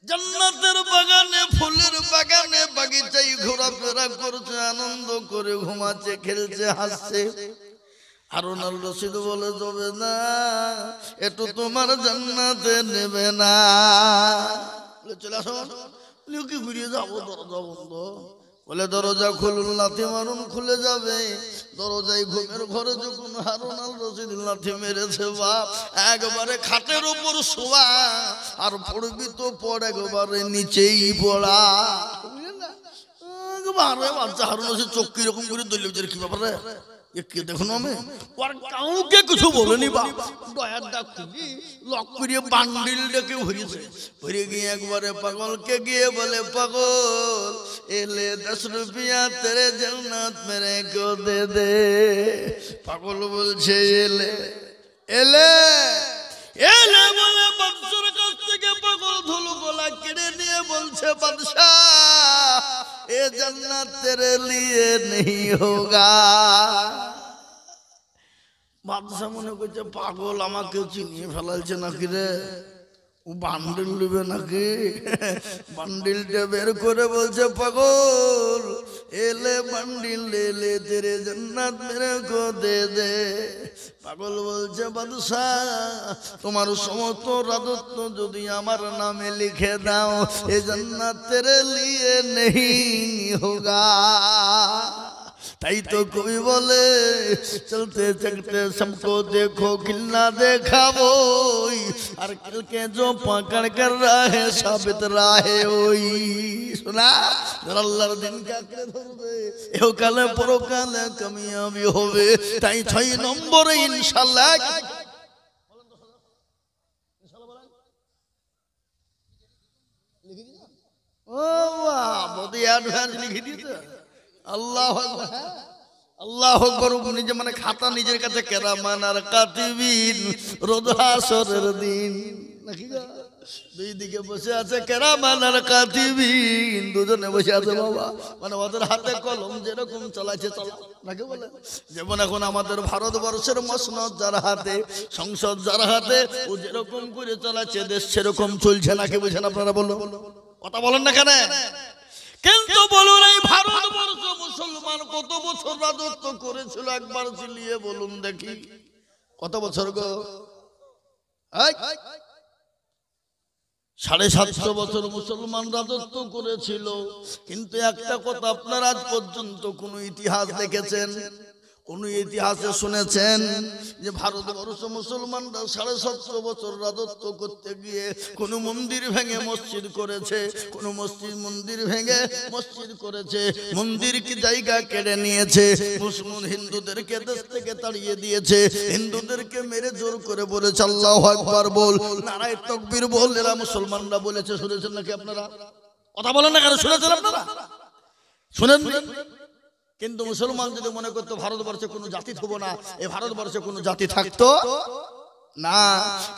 জান্নাতের বাগানে, ফুলের বাগানে, বাগিচায় ঘোরাফেরা করছে, আনন্দ করে ঘুমাচ্ছে, খেলছে, হাসছে। হারুন আল রশিদ বলে জবেদা একটু তোমার জান্নাতে নেবে না? চলে আসো। কি ঘুরিয়ে যাবো, দরজা বন্ধ। বলে দরজা খুলুন, লাথি মারুন, খুলে যাবে। দরজায় ঘুমের ঘরে যখন হারুন আল রশিদ লাথি মেরেছে বাপ, একবারে খাটের উপর শোয়া, আর পড়বি তো পড় একবারে নিচেই পড়া, বুঝলেন না? বাচ্চা হারুন রশিদ চোখ কিরকম করে দলীয় কি ব্যাপার রে, কে দেখুন আমি ওর কাউকে কিছু বলেনি বা দয়ার ডাক খুঁজি লক করিয়ে বান্ডিল ডেকে ভরিয়েছে। ভরে গিয়ে একবারে পাগলকে গিয়ে বলে পাগল এলে 10 রুপিয়া তেরে জান্নাত মেরে কো দে দে। পাগল বলছে এলে এলে এলে বলে বাদশার কাছ থেকে পাগল ধুলো গলা কেড়ে নিয়ে বলছে বাদশা এ জান্নাত তেরে লিয়ে नहीं होगा। বাদশা মনে করছে পাগল আমাকে চিনিয়ে ফেলালছে নাকি রে, ও বান্ডিল নেবে নাকি? বান্ডিলটা বের করে বলছে পাগল এলে বান্ডিল লে লে তেরে জান্নাত মেরে কো দে দে। পাগল বলছে বাদশা তোমার সমস্ত রাজত্ব যদি আমার নামে লিখে দাও এ জান্নাত তেরে লিয়ে नहीं होगा। তাই তো কবি বলে চলতে চলতে सबको देखो गिलना देखाবো, আর কালকে जो पकड़ कर रहा है साबित राहे ওই। শোনা আল্লাহর দিনকে আঁকড়ে ধরবে, এহকালে পরকালে কামিয়াবি হবে। তাই 6 নম্বরে ইনশাআল্লাহ ও বাহ বডি অ্যাডভান্স লিখে দিয়েছে। আল্লাহু আকবার, আল্লাহু আকবার। নিজে মানে খাতা নিজের কাছে কেরামান আর কাতিবিন, রোজ হাসরের দিন নাকি গো? দুই দিকে বসে আছে কেরামান আর কাতিবিন, দুজনে বসে আছে বাবা, মানে ওদের হাতে কলম যেরকম চালাচ্ছে চলা নাকি বলে। যেমন এখন আমাদের ভারতবর্ষের মসনদ যার হাতে, সংসদ যার হাতে, ও যেরকম করে চালাচ্ছে দেশ সেরকম চলছে নাকি বুঝেন আপনারা? বলো কথা বলেন না কেন? কিন্তু বলুন এই ভারতবর্ষ মুসলমান কত বছর রাজত্ব করেছিল একবার চিলিয়ে বলুন দেখি, কত বছর গো? 750 বছর মুসলমান রাজত্ব করেছিল। কিন্তু একটা কথা আপনারা আজ পর্যন্ত কোন ইতিহাস দেখেছেন? কোন ইতিহাসে শুনেছেন যে ভারতবর্ষ মুসলমানরা 750 বছর রাজত্ব করতে গিয়ে কোন মন্দির ভেঙে মসজিদ করেছে? কোন মন্দির ভেঙে মসজিদ করেছে? মন্দির কি জায়গা কেড়ে নিয়েছে? মুসলমান হিন্দুদেরকে দেশ থেকে তাড়িয়ে দিয়েছে, হিন্দুদেরকে মেরে জোর করে বলেছে আল্লাহু আকবার বল, নারায়ে তাকবীর বল। এরা মুসলমানরা বলেছে, শুনেছেন নাকি আপনারা? কথা বলেন না কেন? শুনেছেন আপনারা? শুনেন? কিন্তু মুসলমান যদি মনে করতো ভারতবর্ষে কোনো জাতি থাকবো না, এই ভারতবর্ষে কোনো জাতি থাকতো না।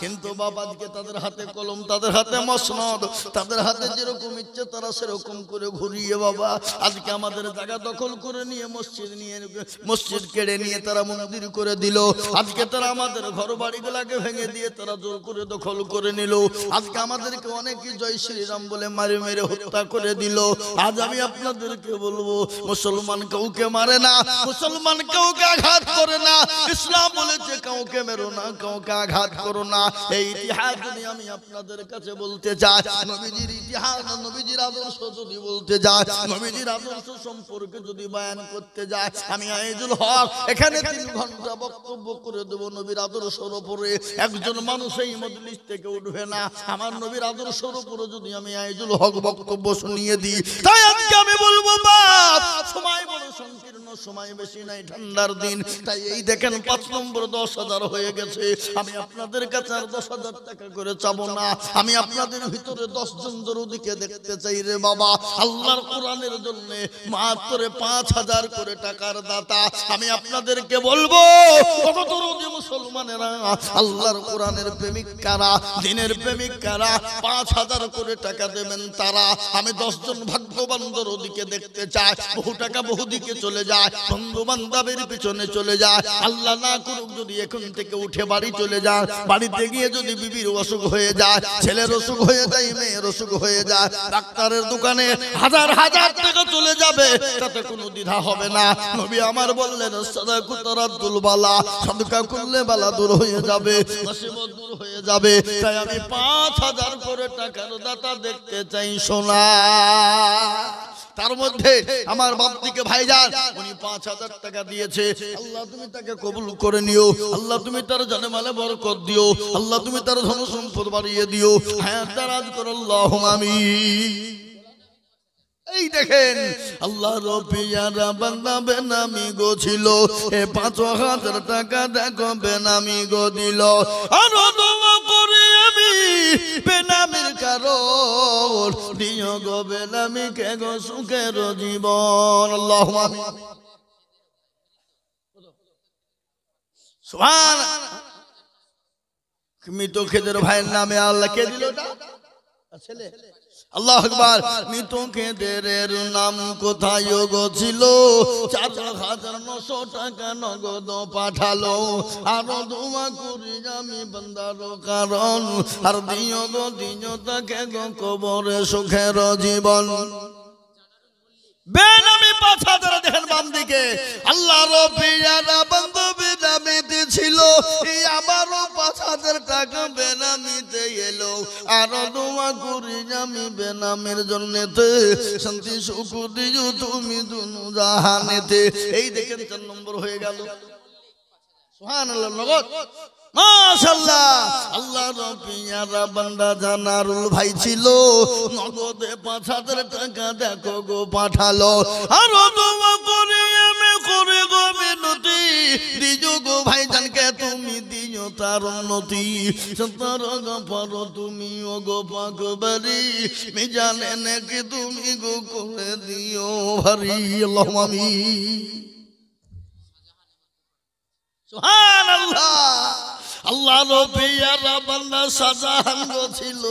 কিন্তু বাবাদিকে তাদের হাতে কলম, তাদের হাতে মসনদ, তাদের হাতে যেরকম ইচ্ছে তারা সেরকম করে ঘুরিয়ে বাবা আজকে আমাদের জায়গা দখল করে নিয়ে মসজিদ কেড়ে নিয়ে তারা মন্দির করে দিল। আজকে তারা আমাদের ঘর বাড়িগুলাকে ভেঙে দিয়ে তারা জোর করে দখল করে নিল। আজকে আমাদেরকে অনেকেই জয় শ্রীরাম বলে মারে মেরে হত্যা করে দিল। আজ আমি আপনাদেরকে বলবো, মুসলমান কাউকে মারে না, মুসলমান কাউকে আঘাত করে না। ইসলাম বলেছে কাউকে মেরো না, কাউকে আঘাত করো না। এই ইতিহাস যদি আমি আপনাদের কাছে বলতে চাই, নবীজির ইতিহাস, নবীজির আদর্শ যদি বলতে যাই, নবীজির আদর্শ সম্পর্কে যদি বয়ান করতে যাই, আমি আইজুল হক এখানে 3 ঘন্টা বক্তব্য করে দেব নবীর আদর্শের উপরে। একজন মানুষ এই মজলিস থেকে উঠবে না আমার নবীর আদর্শের উপরে যদি আমি আইজুল হক বক্তব্য শুনিয়ে দিই। তাই আজকে আমি বলবো বাপ, সময় বড় সংকীর্ণ, সময় বেশি নাই, ঠান্ডার দিন। তাই এই দেখেন 5 নম্বর 10,000 হয়ে গেছে। আমি আপনাদের কাছে আর 10,000 টাকা করে চাবো না, আমি আপনাদের ভিতরে 10 জন জরুরিকে দেখতে চাই রে বাবা। আল্লাহর কোরআনের জন্য মাত্র 5,000 করে টাকার দাতা। আমি আপনাদেরকে বলবো, কত রোজে মুসলমানেরা, আল্লাহর কোরআনের প্রেমিক কারা, দিনের প্রেমিক কারা, 5,000 করে টাকা দেবেন তারা। আমি 10 জন ভাগ্যবান জরুরিকে দেখতে চাই। বহু টাকা বহু দিকে চলে যায়, বন্ধু বান্ধবের পিছনে চলে যায়। আল্লাহ না করুক যদি এখন থেকে উঠে বাড়ি চলে যায়, বাড়িতে গিয়ে যদি বিবির অসুখ হয়ে যায়, ছেলের অসুখ হয়ে যায়, মেয়ের অসুখ হয়ে যায়, ডাক্তারের দোকানে হাজার হাজার টাকা চলে যাবে, তাতে কোনো দ্বিধা হবে না। নবী আমার বললেন সাদাকু তারাদ্দুল বালা, সাদকা করলে বালা দূর হয়ে যাবে, মুসিবত দূর হয়ে যাবে। তাই আমি 5,000 করে টাকার দাতা দেখতে চাই সোনা। তার মধ্যে আমার বাপ দিকে ভাইজান, উনি 5,000 টাকা দিয়েছে। আল্লাহ তুমি তাকে কবুল করে নিও, আল্লাহ তুমি তার জানে মালে বরকত দিও, আল্লাহ তুমি তার ধন সম্পদ বাড়িয়ে দিও, হায়াত দারাজ করো, আল্লাহুম্মা আমিন। এই দেখেন আল্লাহর পিয়ারা বান্দা বেনামি গো ছিল, এ 5,000 টাকা দেখো বেনামি গো দিল। আর দোয়া করি আমি বেনামির কারণ, দিও গো বেনামি কে গো সুখের জীবন। আল্লাহুম্মা আমিন। সুবহানাল্লাহ। মৃত খেদের ভাইয়ের নামে আল্লাহ কে দিল ওটা? ছেলে। আল্লাহু আকবার। মৃত খেদের নাম কোথায় গো ছিল? 4,900 টাকা নগদ পাঠালো। আর দোয়া করি আমি বান্দার কারণ, আর দিও গো দিও তাকে গো কবরে সুখের জীবন। বেনামি 5,000 দেখেন বাম দিকে আল্লাহর পিয়ারা বান্দা বেনামিতে ছিল, এই আমারও 5,000 টাকা বেনামিতে এলো। আর দোয়া করি আমি বেনামির জন্যতে, শান্তি সুখ দিও তুমি দুনু জাহানেতে। এই দেখেন 4 নম্বর হয়ে গেল। সুবহানাল্লাহ। নগদ মাশাআল্লাহ। আল্লাহর পিয়ারা বান্দা জানারুল ভাই ছিল, নগদে 5,000 টাকা দেখো গো পাঠালো। আর দোয়া করে আমি করে গো মিনতি, দিও গো ভাইজানকে তুমি দিও তার উন্নতি, সত্তর গফর তুমি ও গো পাকবারি, মিজানে নাকি তুমি গো করে দিও ভারী। আল্লাহুম্মা আমিন। সুবহানাল্লাহ। আল্লাহর পিয়ারা বান্দা শাহজাহান গো ছিল,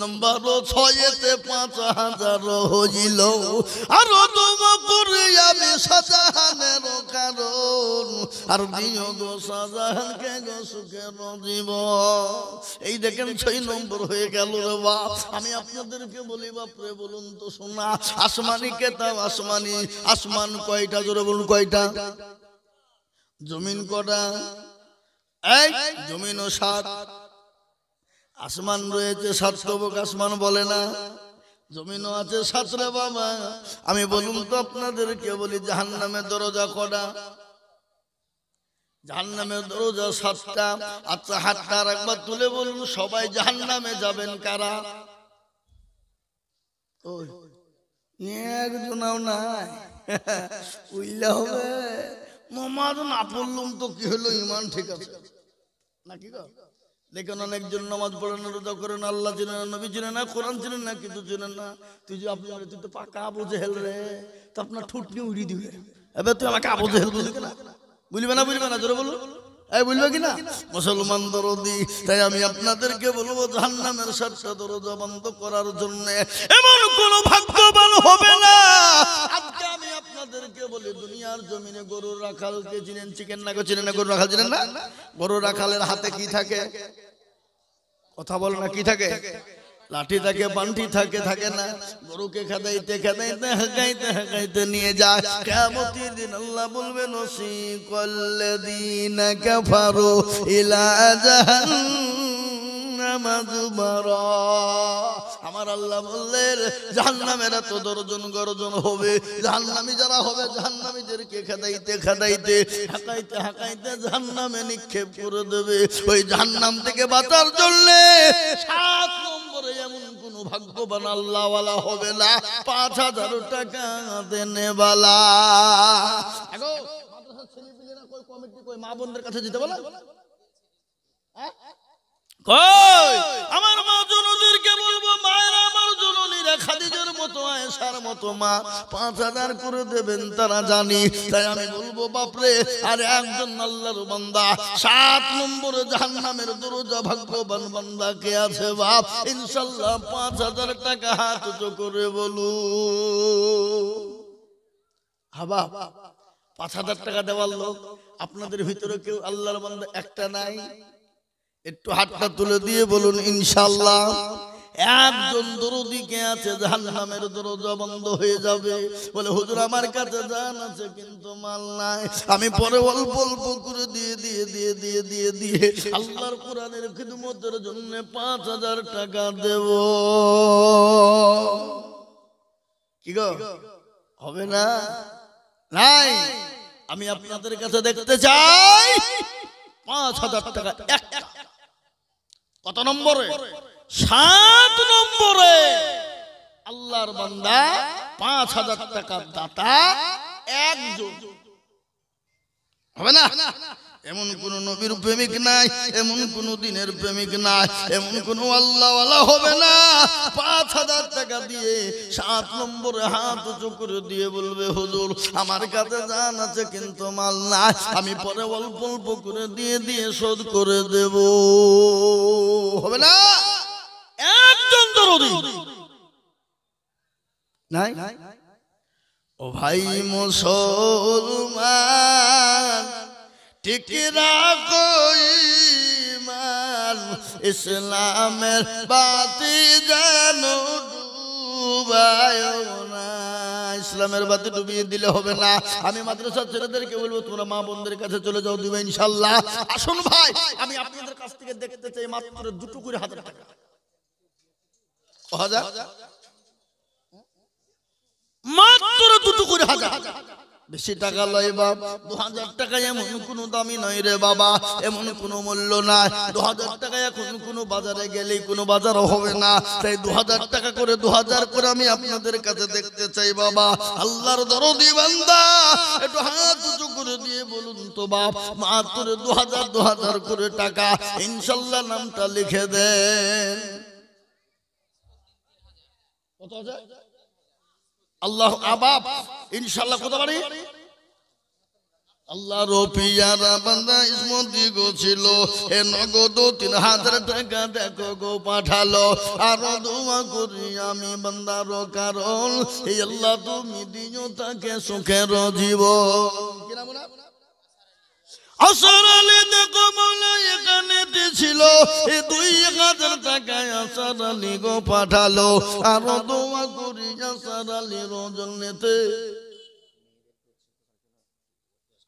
নম্বর 6-তে 5,000 হইল। আর দোয়া করি আমি শাহজাহানের কারণ, আর দিও গো শাহজাহানকে গো সুখের জীবন। এই দেখেন 6 নম্বর হয়ে গেল রে বাপ। আমি আপনাদেরকে বলি বাপরে বলুন তো শোনা, আসমানি কেতাব, আসমানি আসমান কয়টা? জোরে বলুন কয়টা? জমিন কটা? এই জমিনও 7, আসমান রয়েছে 7 তবক আসমান বলে না, জমিনও আছে 7 রে বাবা। আমি বলুন তো আপনাদেরকে বলি জাহান্নামের দরজা কটা? জাহান্নামের দরজা 7টা। আচ্ছা হাতটা একবার তুলে বলুন, সবাই জাহান্নামে যাবেন কারা? ওই একজনও নাই। উইলা হবে মোহাম্মদ না পড়লুম তো কি হলো, ইমান ঠিক আছে নাকি গো? দেখেন অনেকজন নামাজ পড়েন, রোজা করেন, আল্লাহ চিনেন না, নবী চিনেন না, কোরআন চিনেন না, কিন্তু চিনেন না। তুই যে তুই তো পাকা আবু জেহেল রে, তো আপনার ঠুট নিয়ে উড়িয়ে দিবে। এবার তুই আমাকে আবু জেহেল বুঝবি না, বুঝবে না জোরে বলো, এই বলবে কিনা? মুসলমান দরদি, তাই আমি আপনাদেরকে বলবো জাহান্নামের 7টা দরজা বন্ধ করার জন্য এমন কোন ভাগ্যবান হবে না। আজকে আমি আপনাদেরকে বলি, দুনিয়ার জমিনে গরুর রাখালকে চিনেন, চিকেন না চিনেন না, গরুর রাখাল চিনেন না? গরুর রাখালের হাতে কি থাকে? কথা বল না, কি থাকে? লাঠি থাকে, বান্টি থাকে, থাকে না? গরুকে খেদাইতে খেদাইতে হাঁকাইতে হাঁকাইতে নিয়ে যায়। কিয়ামতের দিন আল্লাহ বলবেন ওয়াসিকাল্লাযীনা কাফারু ইলা জাহান্নাম যুমারা। আমার আল্লাহ বললেন জাহান্নামের এত গর্জন হবে, জাহান্নামী যারা হবে জাহান্নামীদেরকে খেদাইতে খেদাইতে হাঁকাইতে হাঁকাইতে জাহান্নামে নিক্ষেপ করে দেবে। ওই জাহান্নাম থেকে বাঁচার জন্য 7 নম্বরে এমন কোন ভাগ্যবান আল্লাহওয়ালা হবে না 5000 টাকা দেনেওয়ালা। আগো মাদ্রাসার ছেলেপিলেরা কই, কমিটি কই, মা বোনদের কাছে যেতে বলে কই? আমার মা জননীদেরকে বলবো, মায়েরা আমার জননীরা খাদিজার মতো আয়েশার মতো মা 5000 করে দেবেন, তারা জানি। তাই আমি বলবো বাপরে, আর একজন আল্লাহর বান্দা 7 নম্বরে জাহান্নামের দরজা ভাগ্যবান বান্দা কে আছে বাপ? ইনশাআল্লাহ 5000 টাকা হাত উঁচু করে বলু। হাবা 5000 টাকা দেওয়ার লোক আপনাদের ভিতরে কেউ আল্লাহর বান্দা একটা নাই? একটু হাতটা তুলে দিয়ে বলুন ইনশাআল্লাহ। একজন দরদি কে আছে জাহান্নামের দরজা বন্ধ হয়ে যাবে। বলে হুজুর আমার কাছে জান আছে কিন্তু মাল নাই, আমি পরে অল্প অল্প করে দিয়ে দিয়ে দিয়ে দিয়ে দিয়ে দিয়ে আল্লাহর কোরআনের খিদমতের জন্য 5000 টাকা দেব। কি গো হবে না? নাই, আমি আপনাদের কাছে দেখতে চাই 5000 টাকা একটা। কত নম্বরে? 7 নম্বরে আল্লাহর বান্দা 5000 টাকার দাতা একজন হবে না? এমন কোন নবীর প্রেমিক নাই, এমন কোন দিনের প্রেমিক নাই, এমন কোন আল্লাহওয়ালা হবে না 5000 টাকা দিয়ে 7 নম্বরে হাত উঁচু করে দিয়ে বলবে হুজুর আমার কাছে জান আছে কিন্তু মাল নাই, আমি পরে অল্প অল্প করে দিয়ে দিয়ে শোধ করে দেব। হবে না? একজন দরদি নাই। ও ভাই মুসলমান, ঠিক রাখো ঈমান, ইসলামের বাতি যেন ডুবায় না। ইসলামের বাতি ডুবিয়ে দিলে হবে না। আমি মাদ্রাসার ছেলেদেরকে বলবো তোমরা মা বোনদের কাছে চলে যাও, দিবে ইনশাআল্লাহ। আসুন ভাই, আমি আপনাদের কাছ থেকে দেখতে চাই মাত্র 2 করে 1000 টাকা। 1000 মাত্র 2 করে 1000। বেশি টাকা লয় বাপ, 2000 টাকা এমন কোনো দামি নয় রে বাবা, এমন কোনো মূল্য নাই। 2000 টাকা এখন কোনো বাজারে গেলেই কোনো বাজারও হবে না। তাই 2000 টাকা করে 2000 করে আমি আপনাদের কাছে দেখতে চাই বাবা। আল্লাহর দরদি বান্দা একটু হাত উঁচু করে দিয়ে বলুন তো বাপ, মাত্র 2000 করে টাকা ইনশাআল্লাহ নামটা লিখে দেন। কত আছে? আল্লাহ আবাব ইনশাআল্লাহ কত বাড়ি? আল্লাহর পিয়ারা বান্দা ইসমতি গো ছিল, এ নগদ 3000 টাকা দেখো গো পাঠালো। আর দোয়া করি আমি বান্দার কারণ এই আল্লাহ তুমি দিও তাকে সুখের জীবন। কি নাম না? আসরালি দেখো মৌলা এখানে ছিল, এই 2000 টাকায় আসরালি গো পাঠালো। আর দোয়া করি আসরালির জন্যতে,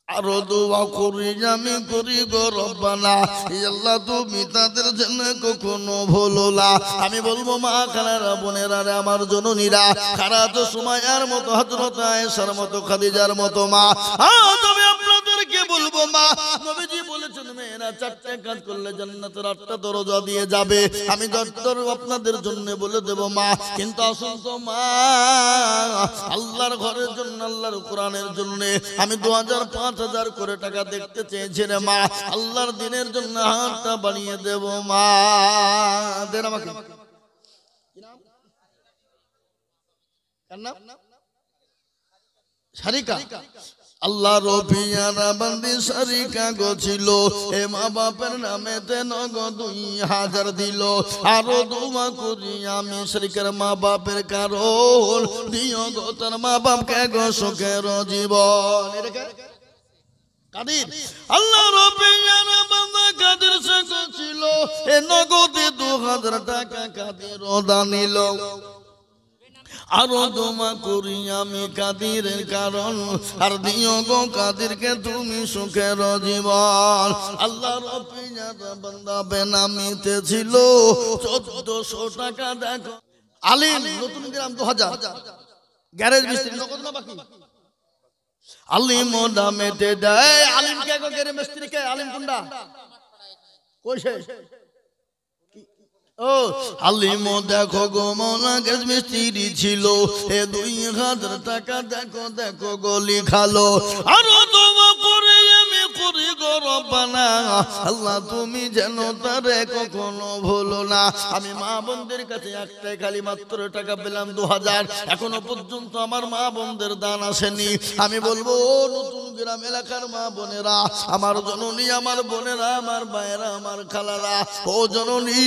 আরো দোয়া করি আমি করি গো রব্বানা, আল্লাহ তুমি তাদের জন্য কখনো ভুলো না। আমি বলবো মা খালারা বোনেরা রে আমার জননীরা, খারাতো সুমাইয়ার মতো, হযরত আয়েশার মতো, খাদিজার মতো মা। আজ আমি আপনাদেরকে বলবো মা নবীজি বলেছেন মেয়েরা চারটে কাজ করলে জান্নাতের 8টা দরজা দিয়ে যাবে আমি যতদূর আপনাদের জন্য বলে দেব মা কিন্তু আসুন তো মা আল্লাহর ঘরের জন্য আল্লাহর কোরআনের জন্য আমি 2000 5000 করে টাকা দেখতে চেয়েছি রে মা আল্লাহর দ্বীনের জন্য হাতটা বাড়িয়ে দেব মা দেন আমাকে কি নাম কার নাম শারিকা আল্লাহ রবিয়ানা বান্দি শারিকা গো ছিল এ মা বাপের নামেতে নগদ 2000 দিল আরো দোয়া করি আমি শারিকার মা বাপের কারণ দিও গো তার মা বাপকে গো সুখের জীবন কাদির আল্লাহ রবিয়ানা বান্দা কাদির সে ছিল এ নগদে 2000 টাকা কাদির দান নিল আরো দোয়া করি আমি কাদিরের কারণ আর দিও গো কাদিরকে তুমি সুখের জীবন আল্লাহ রব্বিয়ানা বান্দা বেনামিতে ছিল 1400 টাকা দেখো আলিম নতুন গ্রাম 2000 গ্যারেজ মিস্ত্রি নগদ না বাকি আলিম নামেতে দেয় আলিম কে গো গ্যারেজ মিস্ত্রি কে আলিম কোনটা কইছে ও আলিম দেখো গো মৌলা গ্যারেজ মিস্ত্রি ছিল এ 2000 টাকা দেখো দেখো গলি খালো আরো দোয়া করে আমি করি গো রব্বানা আল্লাহ তুমি যেন তারে কখনো ভুলো না আমি মা বোনদের কাছে একটাই খালি মাত্র টাকা পেলাম 2000 এখনো পর্যন্ত আমার মা বোনদের দান আসেনি আমি বলবো নতুন গ্রাম এলাকার মা বোনেরা আমার জননী আমার বোনেরা আমার ভাইয়েরা আমার খালারা ও জননী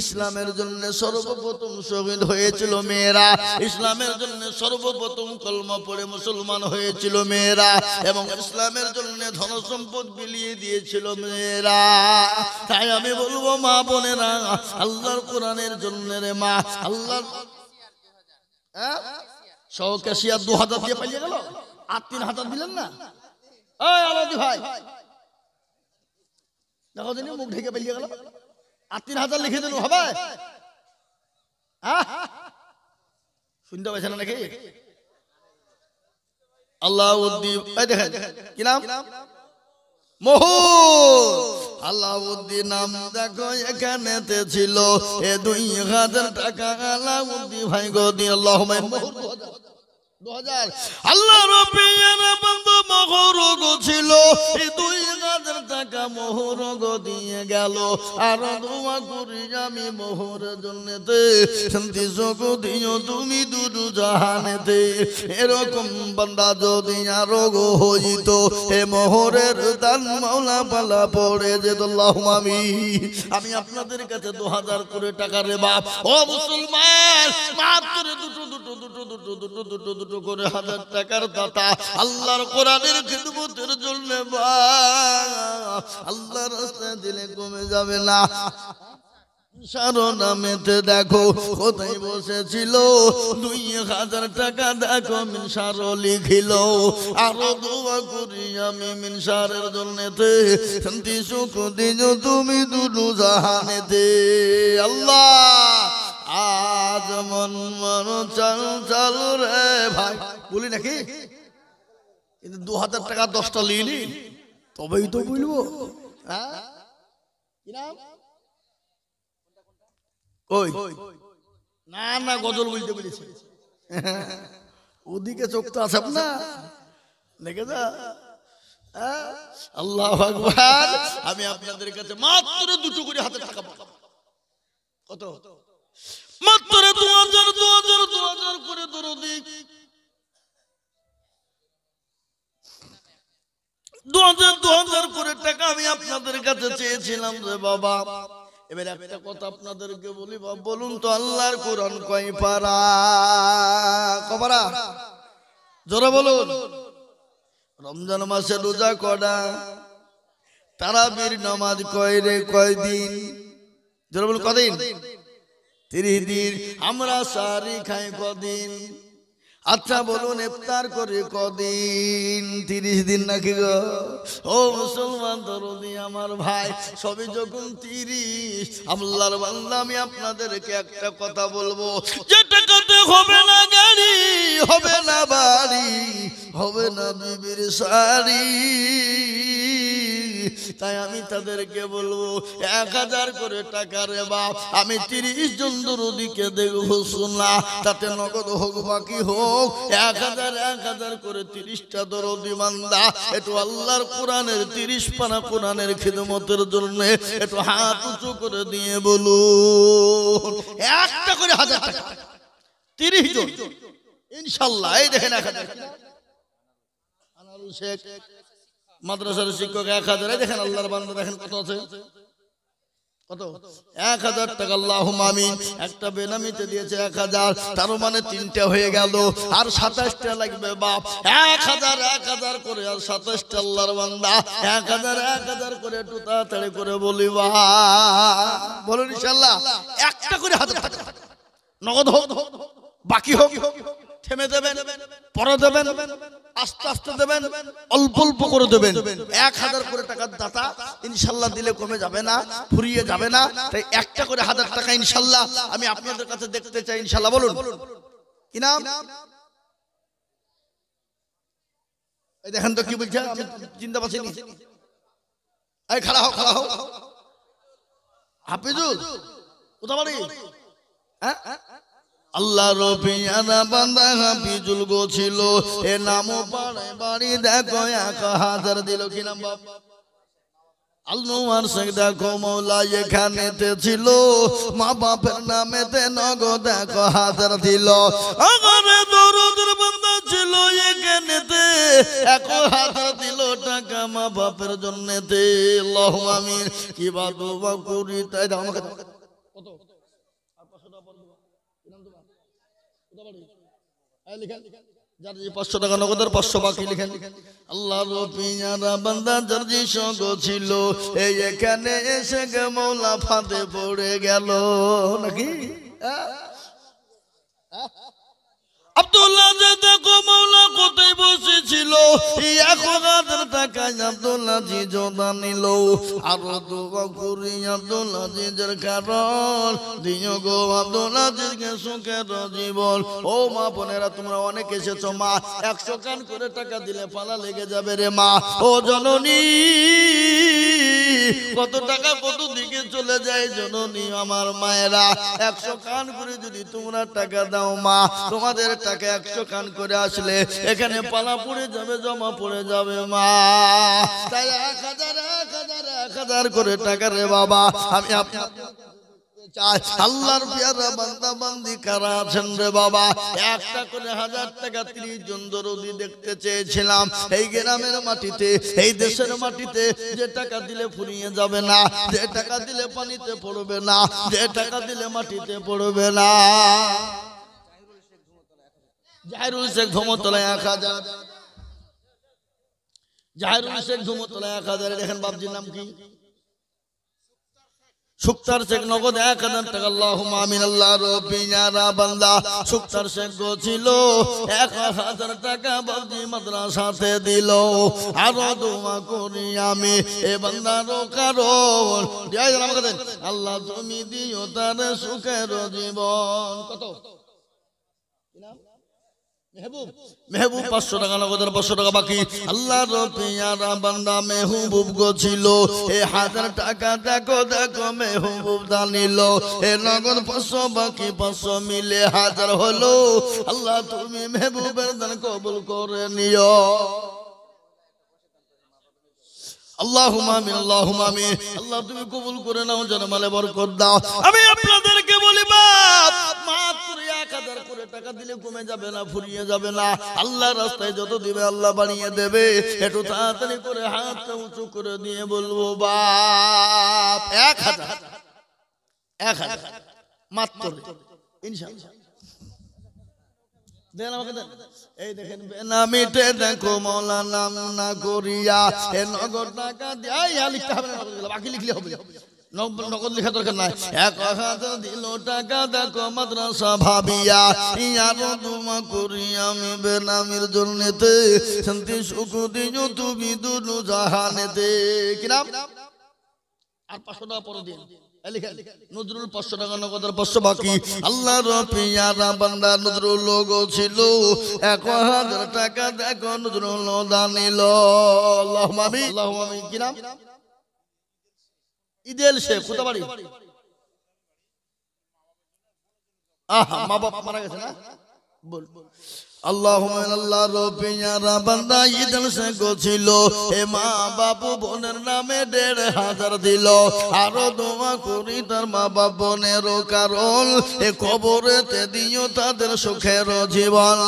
ইসলামের জন্য সর্বপ্রথম শহীদ হয়েছিল মেয়েরা ইসলামের জন্য সর্বপ্রথম কলমা পড়ে মুসলমান হয়েছিল মেয়েরা এবং ইসলামের জন্য ধন সম্পদ বিলিয়ে দিয়েছিল মেয়েরা তাই আমি বলবো মা বোনেরা আল্লাহর কোরআনের জন্য রে মা আল্লাহর সহকাশিয়া 2000 দিয়ে পালিয়ে গেল আর 3000 দিলেন না এই আলাদি ভাই দেখো দিন মুখ ঢেকে পালিয়ে গেল আর 3000 লিখে দিল হবে শুনতে পাইছেন নাকি আল্লাহউদ্দিন এই দেখেন কি নাম মোহর আল্লাহউদ্দিন নাম দেখো এখানেতে ছিল এ 2000 টাকা আল্লাহউদ্দিন ভাই গো দি আল্লাহুম্মা মোহর 2000 আল্লাহ রব্বিয়ানা বান্দা মোহর গো ছিল এই 2000 টাকা মোহর গো দিয়ে গেল আর দোয়া করি আমি মোহরের জন্যতে শান্তি সুখ দিও তুমি দুদু জাহানেতে এরকম বান্দা যদি আরো গো হইতো এ মোহরের দান মাওলা পালা পড়ে যেত আল্লাহুম্মা আমিন আমি আপনাদের কাছে 2000 করে টাকা রে বাপ ও মুসলমান মাত্র দুটো করে 1000 টাকার দাতা আল্লাহর কোরআনের খিদমতের জন্য আল্লাহর রাস্তায় দিলে কমে যাবে না নামেতে দেখো কোথায় বসেছিল 2000 টাকা দেখো মিনসার লিখিল আরো দোয়া করি আমি মিনসারের জন্যতে শান্তি সুখ দিও তুমি দুদু জাহানেতে আল্লাহ আজ মন মন চল চল রে ভাই বলি নাকি কিন্তু 2000 টাকা 10টা লিলি তবেই তো বলবো হ্যাঁ কি নাম ওই না না গজল বলতে বলেছে ওদিকে চোখ তো আছে না দেখে যা আল্লাহু আকবার আমি আপনাদের কাছে মাত্র 2 করে হাতে টাকা পাবো কত মাত্র 2000 করে দরদি 2000 করে টাকা আমি আপনাদের কাছে চেয়েছিলাম রে বাবা এবার একটা কথা আপনাদেরকে বলি বাবা বলুন তো আল্লাহর কোরআন কয় পারা কপারা জোরে বলুন রমজান মাসে রোজা করা তারাবির নামাজ কয় রে কয় দিন জোরে বলুন কদিন 30 দিন আমরা সারি খাই কদিন আচ্ছা বলুন ইফতার করে কদিন? 30 দিন নাকি গো? ও মুসলমান দরদি আমার ভাই, সবই যখন 30, আল্লাহর বান্দা আমি আপনাদেরকে একটা কথা বলবো, যে টাকাতে হবে না গাড়ি, হবে না বাড়ি, হবে না বিবির শাড়ি, তাই আমি তাদেরকে বলবো 1000 করে টাকা রে বাপ, আমি 30 জন দরদিকে দেখবো শোনা, তাতে নগদ হোক বাকি হোক, 1000 করে 30টা দরদি বান্দা একটু আল্লাহর কোরআনের 30 পারা কোরআনের খিদমতের জন্য একটু হাত উঁচু করে দিয়ে বলুন, একটা করে 1000 টাকা 30 জন ইনশাআল্লাহ। এই দেখেন 1000 আনারুল শেখ মাদ্রাসার শিক্ষক 1000, দেখেন আল্লাহর বান্দা দেখেন কত আছে, কত 1000 টাকা। আল্লাহুম্মা আমিন। একটা বেনামিতে দিয়েছে 1000, তার মানে 3টা হয়ে গেল, আর 27টা লাগবে বাপ। 1000 করে আর 27টা আল্লাহর বান্দা 1000 করে একটু তাড়াতাড়ি করে বলি বা বলুন ইনশাআল্লাহ। একটা করে 1000 টাকা নগদ হোক বাকি হোক, থেমে দেবেন, পরে দেবেন, আস্তে আস্তে দেবেন, অল্প অল্প করে দেবেন। 1000 করে টাকার দাতা ইনশাআল্লাহ দিলে কমে যাবে না, ফুরিয়ে যাবে না। তাই একটা করে 1000 টাকা ইনশাআল্লাহ আমি আপনাদের কাছে দেখতে চাই ইনশাআল্লাহ। বলুন কি নাম? এই দেখেন তো কি বলছে, আমি চিন্তা পাচ্ছি না। এই খাড়া হও, খাড়া হও। হাফিজুল কোথা বাড়ি? হ্যাঁ আল্লাহ রবিয়ানা বান্দা হাফিজুল গো ছিল, এ নামও পাড়ে বাড়ি দেখো 1000 দিল। কি নাম বাপ? আলনুয়ার শেখ দেখো মৌলা এখানেতে ছিল, মা বাপের নামেতে নগদ 1000 দিল। আমারে দরদের বান্দা ছিল এখানেতে 1000 দিল টাকা মা বাপের জন্যতে। আল্লাহুম্মা আমিন। কি বা দোয়া করি তাই দাও আমাকে কত যার 500 টাকা নগদের 500 বাকি লিখেন। আল্লাহ রবিয়ানা বান্দা যার যে সঙ্গ ছিল, এই এখানে এসে গে মৌলা ফাঁদে পড়ে গেল নাকি? আব্দুল্লাহ যে দেখো মৌলা কোথায় বসেছিল, 1000 টাকায় আব্দুল্লাহ জি জোদা নিল। আরো দোয়া করি আব্দুল্লাহ জির কারণ দিও গো আব্দুল্লাহ জিকে সুখের জীবন। ও মা বোনেরা তোমরা অনেক এসেছো মা, 100 কান করে টাকা দিলে পালা লেগে যাবে রে মা। ও জননী কত টাকা কত দিকে চলে যায় জননী আমার মায়েরা, 100 কান করে যদি তোমরা টাকা দাও মা, তোমাদের টাকা 100 কান করে আসলে এখানে পালা পড়ে যাবে, জমা পড়ে যাবে মা। তাই 1000 করে টাকা রে বাবা আমি আল্লাহর পেয়ারা বান্দা বান্দি কারা আছেন রে বাবা? একটা করে 1000 টাকা 30 জন দরদি দেখতে চেয়েছিলাম এই গ্রামের মাটিতে, এই দেশের মাটিতে। যে টাকা দিলে ফুরিয়ে যাবে না, যে টাকা দিলে পানিতে পড়বে না, যে টাকা দিলে মাটিতে পড়বে না। জাহিরুল শেখ ধুমতলায় 1000, জাহিরুল শেখ ধুমতলায় 1000। দেখেন বাপজির নাম কি? সুক্তার শেখ নগদ 1000 টাকা। আল্লাহুম্মা আমিন। আল্লাহ রবিয়ানা বান্দা সুক্তার শেখ গো ছিল 1000 টাকা বাপজি মাদ্রাসাতে দিল। আরো দোয়া করি আমি এ বান্দার কারণ আমাকে দেন আল্লাহ তুমি দিও তার সুখের জীবন। কত মেহবুব 500 টাকা নগদের 500 টাকা বাকি। আল্লাহ রবিয়ানা বান্দা মেহবুব গো ছিল, 1000 টাকা দেখো দেখো মেহবুব দানিল। এ নগদ 500 বাকি 500 মিলে 1000 হলো। আল্লাহ তুমি মেহবুবের দান কবুল করে নিও। আল্লাহুম্মা আমিন, আল্লাহুম্মা আমিন। আল্লাহ তুমি কবুল করে নাও, জানমালে বরকত দাও। আমি আপনাদেরকে বলি বাপ, মাত্র 1000 করে টাকা দিলে কমে যাবে না, ফুরিয়ে যাবে না। আল্লাহর রাস্তায় যত দিবে আল্লাহ বাড়িয়ে দেবে। একটু তাড়াতাড়ি করে হাতটা উঁচু করে দিয়ে বলবো বাপ 1000 মাত্র ইনশাআল্লাহ দেন আমাকে দেন। এই দেখেন বেনামিতে দেখো মৌলা নাম না করিয়া এ নগদ টাকা দিয়া লিখতে হবে না, বাকি লিখলে হবে। নগদ লেখা দরকার নাই। 1000 দিল টাকা দেখো মাদ্রাসা ভাবিয়া, ইয়ারো দোয়া করি আমি বেনামির জন্যতে, শান্তি সুখ দিও তুমি দুনু জাহানেতে। কি নাম? আর 500 টাকা পরে দিন। নজরুল 500 টাকা নগদের 500 বাকি। আল্লাহর পিয়ারা বান্দা নজরুল লোগো ছিল, 1000 টাকা দেখো নজরুল দানিল। আল্লাহুম্মা আমিন, আল্লাহুম্মা আমিন। কি নাম? ইদেল শেখ। কোথা বাড়ি? মা বাবা মারা গেছে না? বল। আল্লাহুম্মা আল্লাহর পিয়ারা বান্দা ইদেল শেখ ছিল, এ মা বাবু বোনের নামে 1500 দিল। আরো দোয়া করি তার মা বাবা বোনেরও, কারণ এ কবরেতে দিও তাদের সুখের জীবন।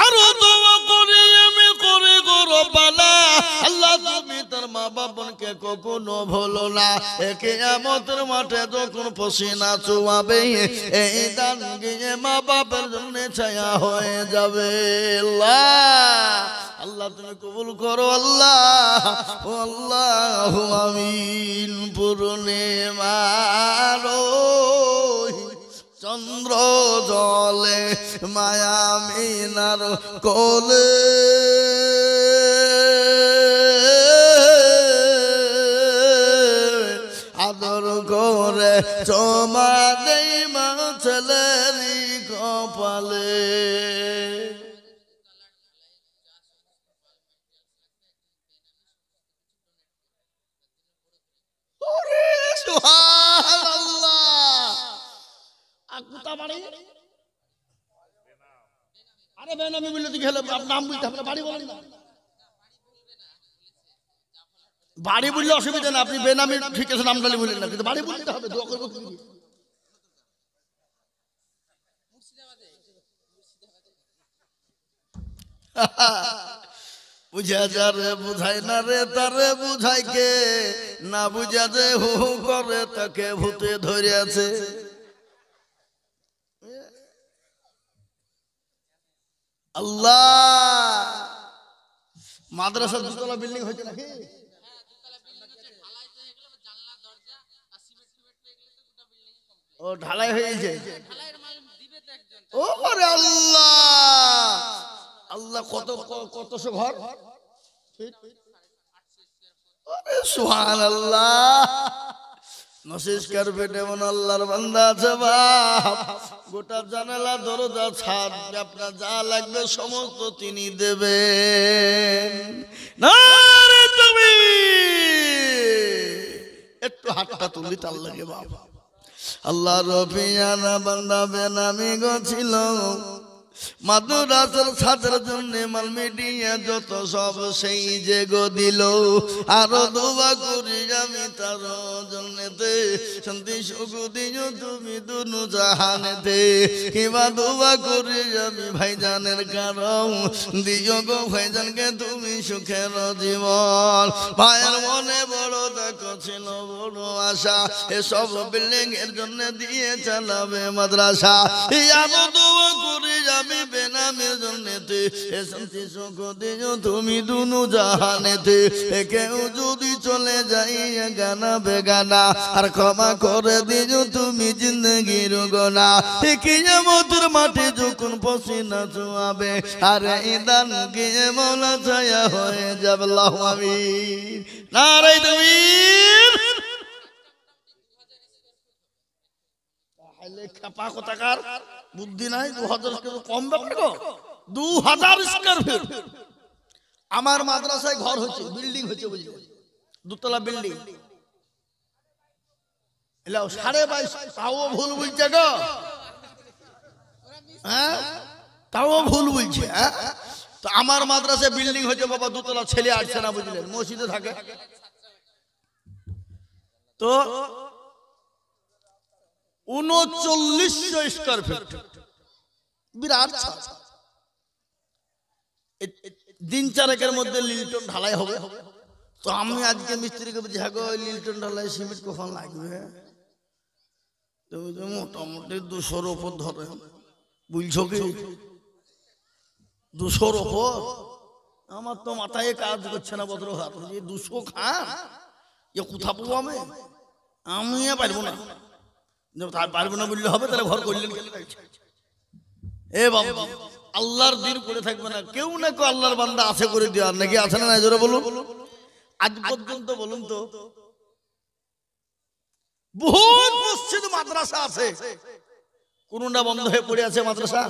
আরো দোয়া করি আমি করে গো রব্বানা, আল্লাহ তুমি তার মা বাবাকে কখনো ভুলো না। কিয়ামতের মাঠে যখন পসিনা চুয়াবে, এই দান গিয়ে মা বাবার জন্য ছায়া হয়ে যাবে। আল্লাহ তুমি কবুল করো আল্লাহ, ও আল্লাহু আমিন। পূর্ণিমারো চন্দ্র জলে মায়া মিনার কোলে, আদর করে চমা দেই মা ছেলেরই কপালে। আরে বেনামি বললে তো গেলে নাম বলতে হবে, বাড়ি বলেন না। বাড়ি বললে অসুবিধা না, আপনি বেনামি ঠিক আছে নাম গালি বললেন না, কিন্তু বাড়ি বলতে হবে। দোয়া করবো কি? বুঝা যারে বুঝাই না রে তারে বুঝাই কে, না বুঝা যে হু হু করে তাকে ভূতে ধরিয়াছে। আল্লাহ, মাদ্রাসা 2 তলা বিল্ডিং হয়েছে নাকি? ও ঢালাই হয়েছে। ও আরে আল্লাহ, আল্লাহ কত কতশো ঘর? সুবহানাল্লাহ। নসিস্কার পেটে এমন আল্লাহর বান্দা আছে বাপ, গোটা জানালা দরজা ছাদ আপনার যা লাগবে সমস্ত তিনি দেবেন। নারে তাকবীর। একটু হাতটা তুলি তার লাগে বাবা। আল্লাহর পিয়ারা বান্দা বেনামি গছিল, মাদ্রাসার ছাত্রের জন্য মাল মিডিয়া যত সব সেই যে গো দিল। আরো দোয়া করি আমি তার জন্যতে, শান্তি সুখ দিও তুমি দুনু জাহানেতে। কিবা দোয়া করি আমি ভাইজানের কারণ, দিও গো ভাইজানকে তুমি সুখের জীবন। ভাইয়ের মনে বড় দেখো ছিল বড় আশা, এসব বিল্ডিং এর জন্য দিয়ে চালাবে মাদ্রাসা। আরো দোয়া করি আমি বেনামের জন্যতে, শান্তি সুখ দিও তুমি দুনু জাহানেতে। কেউ যদি চলে যাই গানা বেগানা, আর ক্ষমা করে দিও তুমি জিন্দগির গোনা। কিয়ামতের মাঠে যখন পসিনা চুয়াবে, আর ইদান গিয়ে মওলা ছায়া হয়ে যাবে। আল্লাহুম্মা আমিন। নারে তাকবীর। খেপা কোথাকার বুদ্ধি নাই। 2000 কম ব্যাপার গো, 2000 স্কয়ার ফিট। আমার মাদ্রাসায় ঘর হচ্ছে, বিল্ডিং হচ্ছে, বুঝলি 2 তলা বিল্ডিং। 22.5 তাও ভুল বলছে গো। হ্যাঁ, তাও ভুল বলছে। তো আমার মাদ্রাসায় বিল্ডিং হচ্ছে বাবা 2 তলা, ছেলে আসছে না বুঝলেন, মসজিদে থাকে। তো 3900 স্কয়ার ফিট, বিরাট। দিন চারেকের মধ্যে লিল্টন ঢালাই হবে। তো আমি আজকে মিস্ত্রিকে বলছি, হ্যাঁ গো লিল্টন ঢালাই সিমেন্ট কখন লাগবে? মোটামুটি 200-র উপর ধরে। বুঝছো কি 200-র উপর? আমার তো মাথায় কাজ করছে না বদর হাত। 200 খান এ কোথা পাবো আমি? আমি পারবো না, পারবো না বললে হবে? তাহলে ঘর করলেন এ বাবা, আল্লাহর দিন করে থাকবে না কেউ, না কেউ আল্লাহর বান্দা আছে করে দেওয়ার, নাকি আছে না? জোরে বলুন। আজ পর্যন্ত বলুন তো বহুত মসজিদ মাদ্রাসা আছে, কোনটা বন্ধ হয়ে পড়ে আছে? মাদ্রাসা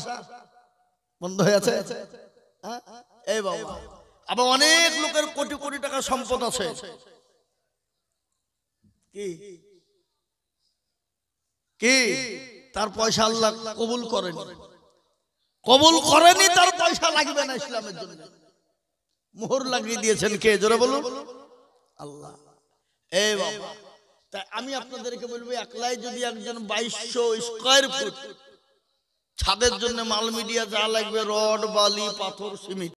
বন্ধ হয়ে আছে? এই বাবা, আবার অনেক লোকের কোটি কোটি টাকা সম্পদ আছে, কি কি তার পয়সা আল্লাহ কবুল করেনি, কবুল করেনি, তার পয়সা লাগবে না ইসলামের জন্য। মোহর লাগিয়ে দিয়েছেন কে? জোরে বলুন। আল্লাহ। এই বাবা, তাই আমি আপনাদেরকে বলবো, একলাই যদি একজন 2200 স্কয়ার ফুট ছাদের জন্য মাল মিডিয়া যা লাগবে, রড, বালি, পাথর, সিমেন্ট,